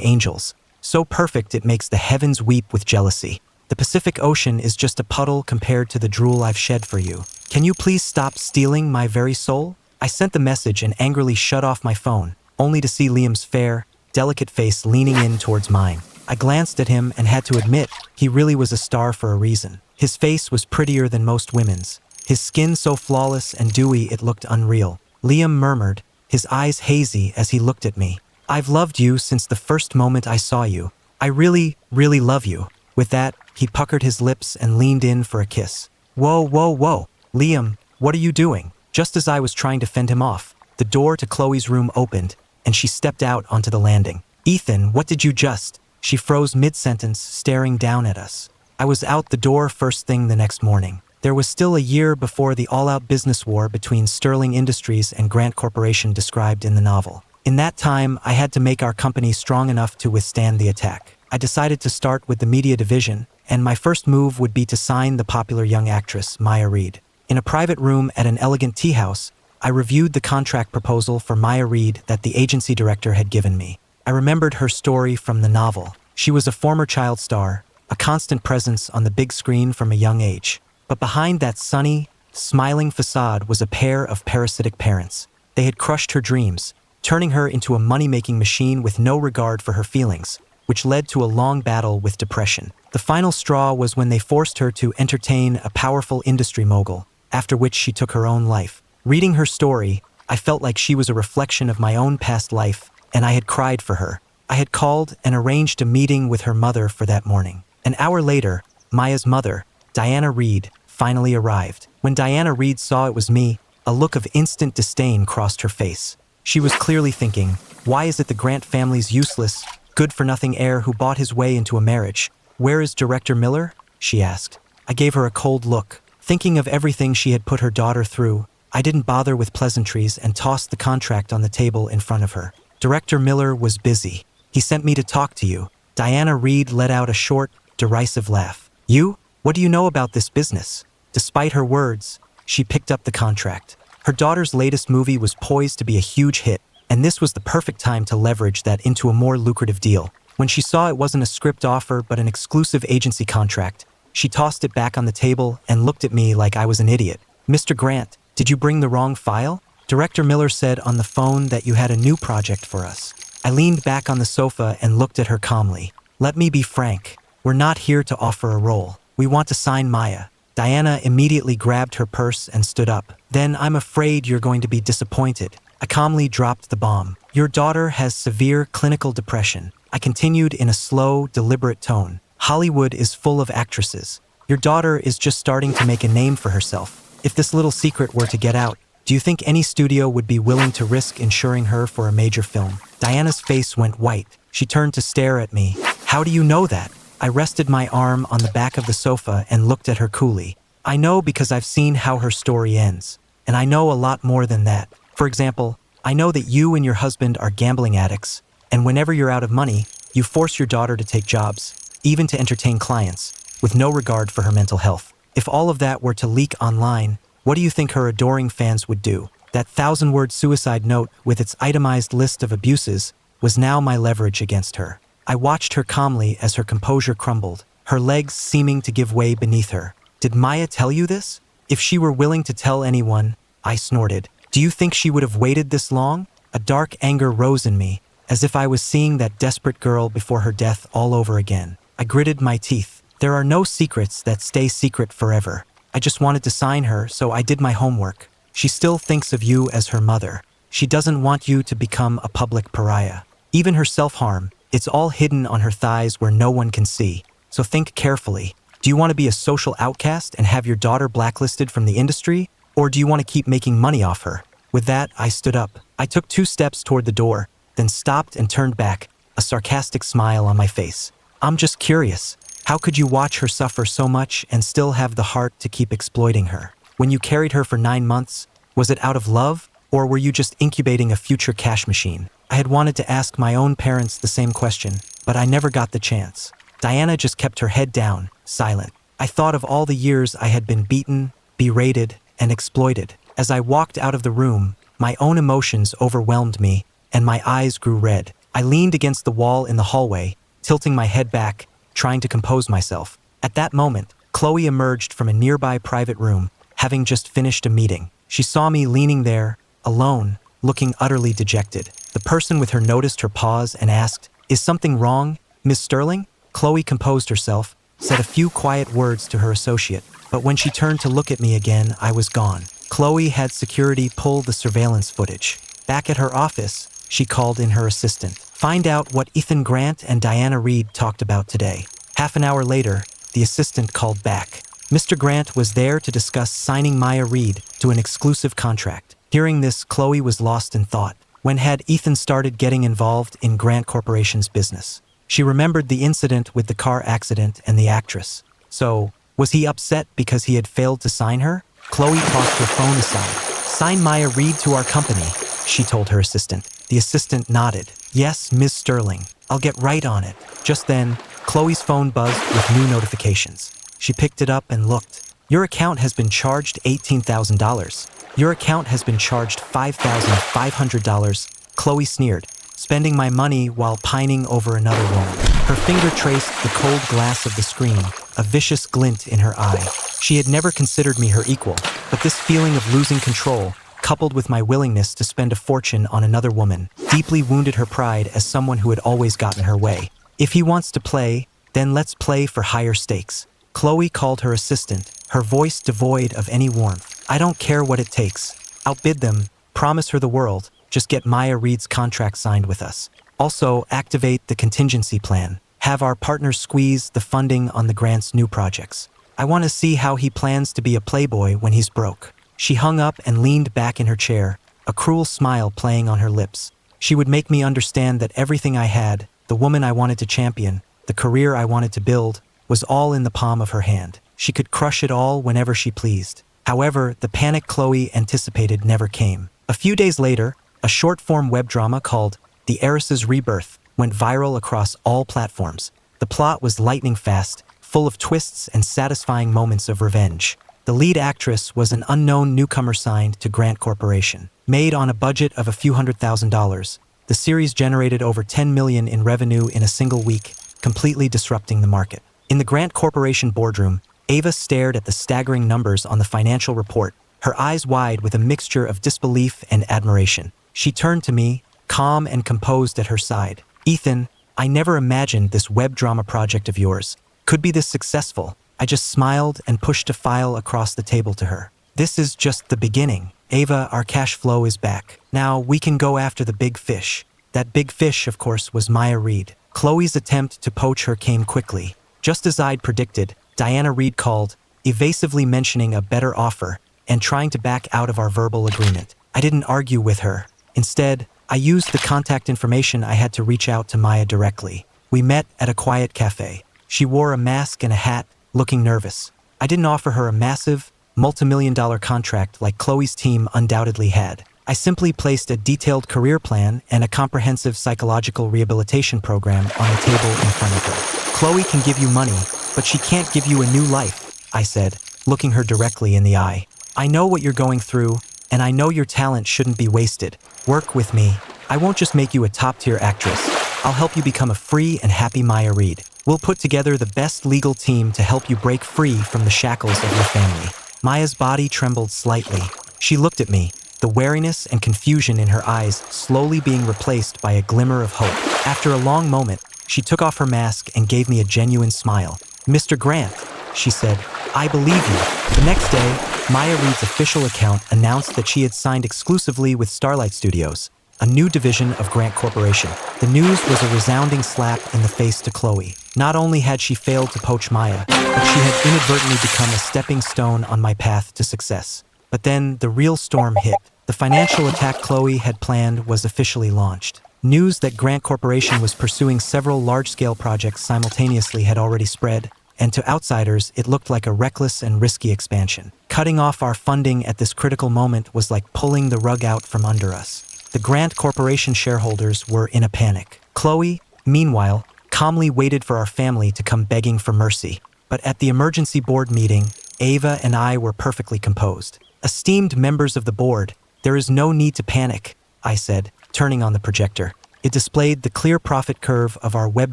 angels. So perfect it makes the heavens weep with jealousy. The Pacific Ocean is just a puddle compared to the drool I've shed for you. Can you please stop stealing my very soul? I sent the message and angrily shut off my phone, only to see Liam's fair, delicate face leaning in towards mine. I glanced at him and had to admit he really was a star for a reason. His face was prettier than most women's. His skin so flawless and dewy it looked unreal. Liam murmured, his eyes hazy as he looked at me. I've loved you since the first moment I saw you. I really, really love you. With that, he puckered his lips and leaned in for a kiss. Whoa, whoa, whoa. Liam, what are you doing? Just as I was trying to fend him off, the door to Chloe's room opened, and she stepped out onto the landing. Ethan, what did you just? She froze mid-sentence, staring down at us. I was out the door first thing the next morning. There was still a year before the all-out business war between Sterling Industries and Grant Corporation described in the novel. In that time, I had to make our company strong enough to withstand the attack. I decided to start with the media division, and my first move would be to sign the popular young actress, Maya Reed. In a private room at an elegant tea house, I reviewed the contract proposal for Maya Reed that the agency director had given me. I remembered her story from the novel. She was a former child star, a constant presence on the big screen from a young age. But behind that sunny, smiling facade was a pair of parasitic parents. They had crushed her dreams, turning her into a money-making machine with no regard for her feelings, which led to a long battle with depression. The final straw was when they forced her to entertain a powerful industry mogul, after which she took her own life. Reading her story, I felt like she was a reflection of my own past life, and I had cried for her. I had called and arranged a meeting with her mother for that morning. An hour later, Maya's mother, Diana Reed, finally arrived. When Diana Reed saw it was me, a look of instant disdain crossed her face. She was clearly thinking, why is it the Grant family's useless, good-for-nothing heir who bought his way into a marriage? Where is Director Miller? She asked. I gave her a cold look. Thinking of everything she had put her daughter through, I didn't bother with pleasantries and tossed the contract on the table in front of her. Director Miller was busy. He sent me to talk to you. Diana Reed let out a short, derisive laugh. You? What do you know about this business? Despite her words, she picked up the contract. Her daughter's latest movie was poised to be a huge hit, and this was the perfect time to leverage that into a more lucrative deal. When she saw it wasn't a script offer but an exclusive agency contract, she tossed it back on the table and looked at me like I was an idiot. Mr. Grant, did you bring the wrong file? Director Miller said on the phone that you had a new project for us. I leaned back on the sofa and looked at her calmly. Let me be frank. We're not here to offer a role. We want to sign Maya. Diana immediately grabbed her purse and stood up. Then I'm afraid you're going to be disappointed. I calmly dropped the bomb. Your daughter has severe clinical depression. I continued in a slow, deliberate tone. Hollywood is full of actresses. Your daughter is just starting to make a name for herself. If this little secret were to get out, do you think any studio would be willing to risk insuring her for a major film? Diana's face went white. She turned to stare at me. How do you know that? I rested my arm on the back of the sofa and looked at her coolly. I know because I've seen how her story ends. And I know a lot more than that. For example, I know that you and your husband are gambling addicts, and whenever you're out of money, you force your daughter to take jobs, even to entertain clients, with no regard for her mental health. If all of that were to leak online, what do you think her adoring fans would do? That 1,000-word suicide note with its itemized list of abuses was now my leverage against her. I watched her calmly as her composure crumbled, her legs seeming to give way beneath her. Did Maya tell you this? If she were willing to tell anyone, I snorted. Do you think she would have waited this long? A dark anger rose in me, as if I was seeing that desperate girl before her death all over again. I gritted my teeth. There are no secrets that stay secret forever. I just wanted to sign her, so I did my homework. She still thinks of you as her mother. She doesn't want you to become a public pariah. Even her self-harm, it's all hidden on her thighs where no one can see. So think carefully. Do you want to be a social outcast and have your daughter blacklisted from the industry? Or do you want to keep making money off her? With that, I stood up. I took 2 steps toward the door, then stopped and turned back, a sarcastic smile on my face. I'm just curious. How could you watch her suffer so much and still have the heart to keep exploiting her? When you carried her for 9 months, was it out of love? Or were you just incubating a future cash machine? I had wanted to ask my own parents the same question, but I never got the chance. Diana just kept her head down, silent. I thought of all the years I had been beaten, berated, and exploited. As I walked out of the room, my own emotions overwhelmed me, and my eyes grew red. I leaned against the wall in the hallway, tilting my head back, trying to compose myself. At that moment, Chloe emerged from a nearby private room, having just finished a meeting. She saw me leaning there, alone, looking utterly dejected. The person with her noticed her pause and asked, "Is something wrong, Miss Sterling?" Chloe composed herself, said a few quiet words to her associate, but when she turned to look at me again, I was gone. Chloe had security pull the surveillance footage. Back at her office, she called in her assistant. Find out what Ethan Grant and Diana Reed talked about today. Half an hour later, the assistant called back. Mr. Grant was there to discuss signing Maya Reed to an exclusive contract. Hearing this, Chloe was lost in thought. When had Ethan started getting involved in Grant Corporation's business? She remembered the incident with the car accident and the actress. So, was he upset because he had failed to sign her? Chloe tossed her phone aside. Sign Maya Reed to our company, she told her assistant. The assistant nodded. Yes, Ms. Sterling. I'll get right on it. Just then, Chloe's phone buzzed with new notifications. She picked it up and looked. Your account has been charged $18,000. Your account has been charged $5,500. Chloe sneered, spending my money while pining over another woman. Her finger traced the cold glass of the screen, a vicious glint in her eye. She had never considered me her equal, but this feeling of losing control, coupled with my willingness to spend a fortune on another woman, deeply wounded her pride as someone who had always gotten her way. If he wants to play, then let's play for higher stakes. Chloe called her assistant, her voice devoid of any warmth. I don't care what it takes. Outbid them, promise her the world, just get Maya Reed's contract signed with us. Also, activate the contingency plan. Have our partners squeeze the funding on the grant's new projects. I want to see how he plans to be a playboy when he's broke. She hung up and leaned back in her chair, a cruel smile playing on her lips. She would make me understand that everything I had, the woman I wanted to champion, the career I wanted to build, was all in the palm of her hand. She could crush it all whenever she pleased. However, the panic Chloe anticipated never came. A few days later, a short-form web drama called The Heiress's Rebirth went viral across all platforms. The plot was lightning fast, full of twists and satisfying moments of revenge. The lead actress was an unknown newcomer signed to Grant Corporation. Made on a budget of a few $100,000, the series generated over $10 million in revenue in a single week, completely disrupting the market. In the Grant Corporation boardroom, Ava stared at the staggering numbers on the financial report, her eyes wide with a mixture of disbelief and admiration. She turned to me, calm and composed at her side. Ethan, I never imagined this web drama project of yours could be this successful. I just smiled and pushed a file across the table to her. This is just the beginning. Ava, our cash flow is back. Now we can go after the big fish. That big fish, of course, was Maya Reed. Chloe's attempt to poach her came quickly. Just as I'd predicted, Diana Reed called, evasively mentioning a better offer and trying to back out of our verbal agreement. I didn't argue with her. Instead, I used the contact information I had to reach out to Maya directly. We met at a quiet cafe. She wore a mask and a hat, looking nervous. I didn't offer her a massive, multi-million-dollar contract like Chloe's team undoubtedly had. I simply placed a detailed career plan and a comprehensive psychological rehabilitation program on the table in front of her. Chloe can give you money, but she can't give you a new life, I said, looking her directly in the eye. I know what you're going through, and I know your talent shouldn't be wasted. Work with me. I won't just make you a top-tier actress. I'll help you become a free and happy Maya Reed. We'll put together the best legal team to help you break free from the shackles of your family. Maya's body trembled slightly. She looked at me, the wariness and confusion in her eyes slowly being replaced by a glimmer of hope. After a long moment, she took off her mask and gave me a genuine smile. Mr. Grant, she said, I believe you. The next day, Maya Reed's official account announced that she had signed exclusively with Starlight Studios, a new division of Grant Corporation. The news was a resounding slap in the face to Chloe. Not only had she failed to poach Maya, but she had inadvertently become a stepping stone on my path to success. But then the real storm hit. The financial attack Chloe had planned was officially launched. News that Grant Corporation was pursuing several large-scale projects simultaneously had already spread, and to outsiders, it looked like a reckless and risky expansion. Cutting off our funding at this critical moment was like pulling the rug out from under us. The Grant Corporation shareholders were in a panic. Chloe, meanwhile, calmly waited for our family to come begging for mercy. But at the emergency board meeting, Ava and I were perfectly composed. Esteemed members of the board, there is no need to panic, I said, turning on the projector. It displayed the clear profit curve of our web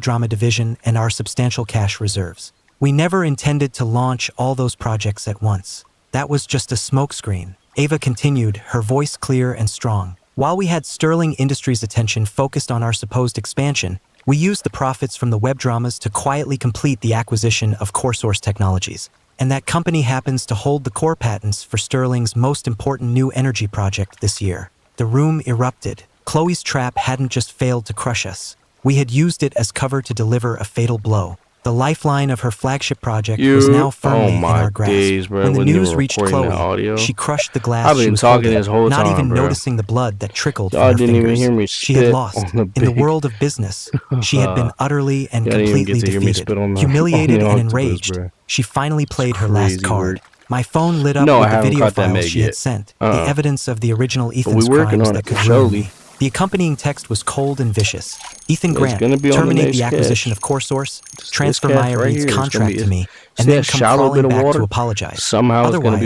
drama division and our substantial cash reserves. We never intended to launch all those projects at once. That was just a smokescreen. Ava continued, her voice clear and strong. While we had Sterling Industries' attention focused on our supposed expansion, we used the profits from the web dramas to quietly complete the acquisition of CoreSource Technologies. And that company happens to hold the core patents for Sterling's most important new energy project this year. The room erupted. Chloe's trap hadn't just failed to crush us. We had used it as cover to deliver a fatal blow. The lifeline of her flagship project was now firmly in our grasp. When the news reached Chloe, she crushed the glass she was holding, not even noticing the blood that trickled from her fingers. She had lost. In the world of business, she had been utterly and completely defeated. Humiliated and enraged, she finally played her last card. My phone lit up with the video files she had sent, the evidence of the original Ethan's crimes that could ruin me. The accompanying text was cold and vicious. Ethan Grant, terminate the acquisition of CoreSource, transfer Maya Reed's contract to me, and then come crawling back to apologize. Otherwise,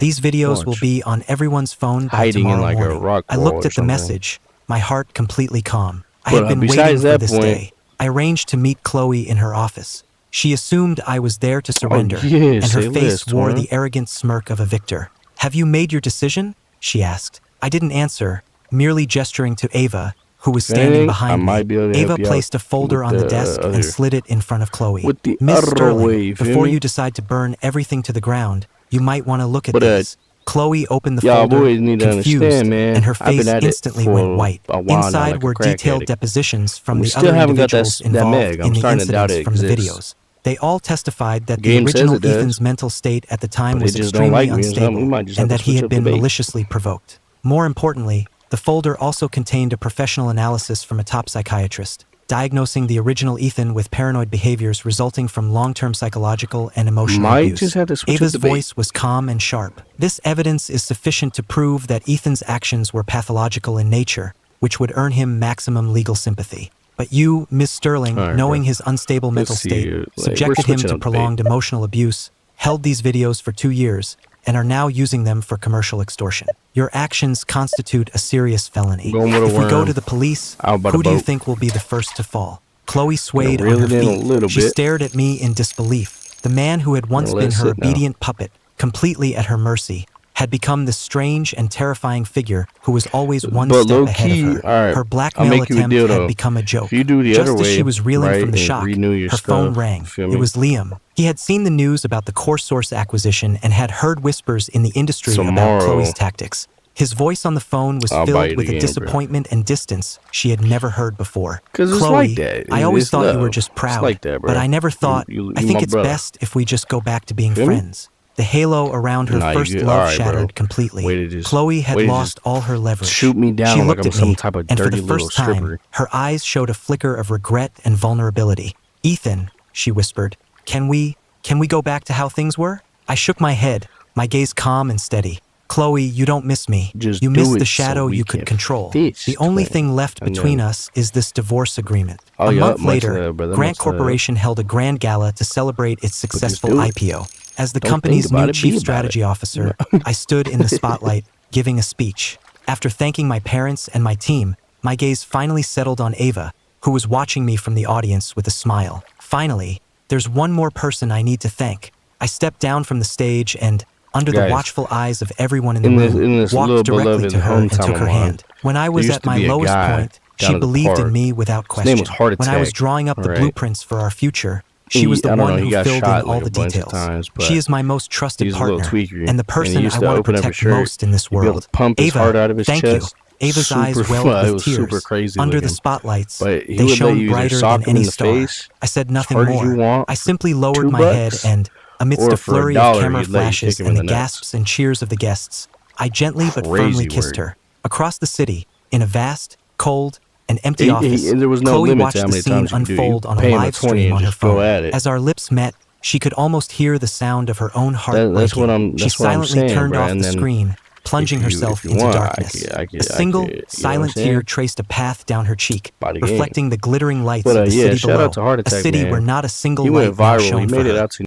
these videos will be on everyone's phone by tomorrow morning. I looked at the message, my heart completely calm. I had been waiting for this day. I arranged to meet Chloe in her office. She assumed I was there to surrender, and her face wore the arrogant smirk of a victor. Have you made your decision? She asked. I didn't answer, merely gesturing to Ava, who was standing behind me. Ava placed a folder on the desk and slid it in front of Chloe. Miss Sterling, before you decide to burn everything to the ground, you might want to look at these. Chloe opened the folder, confused, and her face instantly went white. Inside were detailed depositions from the other individuals involved in the incidents from the videos. They all testified that the original Ethan's mental state at the time was extremely unstable, and that he had been maliciously provoked. More importantly, the folder also contained a professional analysis from a top psychiatrist, diagnosing the original Ethan with paranoid behaviors resulting from long-term psychological and emotional abuse. Ava's voice was calm and sharp. This evidence is sufficient to prove that Ethan's actions were pathological in nature, which would earn him maximum legal sympathy. But you, Ms. Sterling, knowing his unstable mental state, subjected him to prolonged emotional abuse, held these videos for 2 years, and are now using them for commercial extortion. Your actions constitute a serious felony. If we go to the police, who do you think will be the first to fall? Chloe swayed on her feet. She stared at me in disbelief. The man who had once been her obedient puppet, completely at her mercy, had become this strange and terrifying figure who was always one step ahead of her. Her blackmail attempt had become a joke. Just as she was reeling from the shock, her phone rang. It was Liam. He had seen the news about the CoreSource acquisition and had heard whispers in the industry about Chloe's tactics. His voice on the phone was filled with a disappointment and distance she had never heard before. Chloe, I always thought you were just proud, but I never thought, I think it's best if we just go back to being friends. The halo around her first love shattered completely. Chloe had lost all her leverage. Shoot me down she like looked I'm at some me, type of and for dirty the little first time, stripper. her eyes showed a flicker of regret and vulnerability. Ethan, she whispered, can we go back to how things were? I shook my head, my gaze calm and steady. Chloe, you don't miss me. Just You do miss it the so shadow we you could can control. fist The only twin. thing left And between then- us is this divorce agreement. Oh, A yup, month much later, love, brother, Grant much love. Corporation held a grand gala to celebrate its successful do it. IPO. As the Don't company's think about new it, be chief about strategy it. officer, I stood in the spotlight, giving a speech. After thanking my parents and my team, my gaze finally settled on Ava, who was watching me from the audience with a smile. Finally, there's one more person I need to thank. I stepped down from the stage and, under the Guys, watchful eyes of everyone in the in room, this little walked directly beloved to her and hometown took her of mine, hand. When I there was used at to my be a lowest guy point, down she at the believed in park. me without His name question. was Heart When I was Attack. drawing up the Alright. blueprints for our future, she was the I don't know, one he who got filled in shot, all like, the a bunch of details. times, She but is my most trusted he's a little partner, tweaker, and the and he person used I to want to open up his protect shirt, most in this he'd be able world. to pump his Ava, heart out of his thank you. chest. Ava's eyes Super welled it with was tears. super crazy Under the looking. spotlights, But he they would let shone you either brighter sock than him any in the star. face I said as nothing hard as you more. want I for simply lowered $2, my head and, amidst or a for flurry of $1, camera he'd let you flashes kick him and in the the nuts. gasps and cheers of the guests, I gently but Crazy firmly kissed work. her. Across the city, in a vast, cold, and empty office, There was no Chloe limit to watched how the many scene times you could do it. You unfold on a pay him a live 20 stream and on her just go phone. at it. As our lips met, she could almost hear the sound of her own heart That's what breaking. I'm. She That's what I'm silently saying, turned bro. off And the then screen, plunging herself if you into want, darkness. I A could, single, you know what I'm silent saying? tear traced a path down her cheek, By the game. reflecting the glittering lights But of the yeah, city shout below. out to Heart A Attack, city man. where not a single He light went now viral. He shone for made it her. out to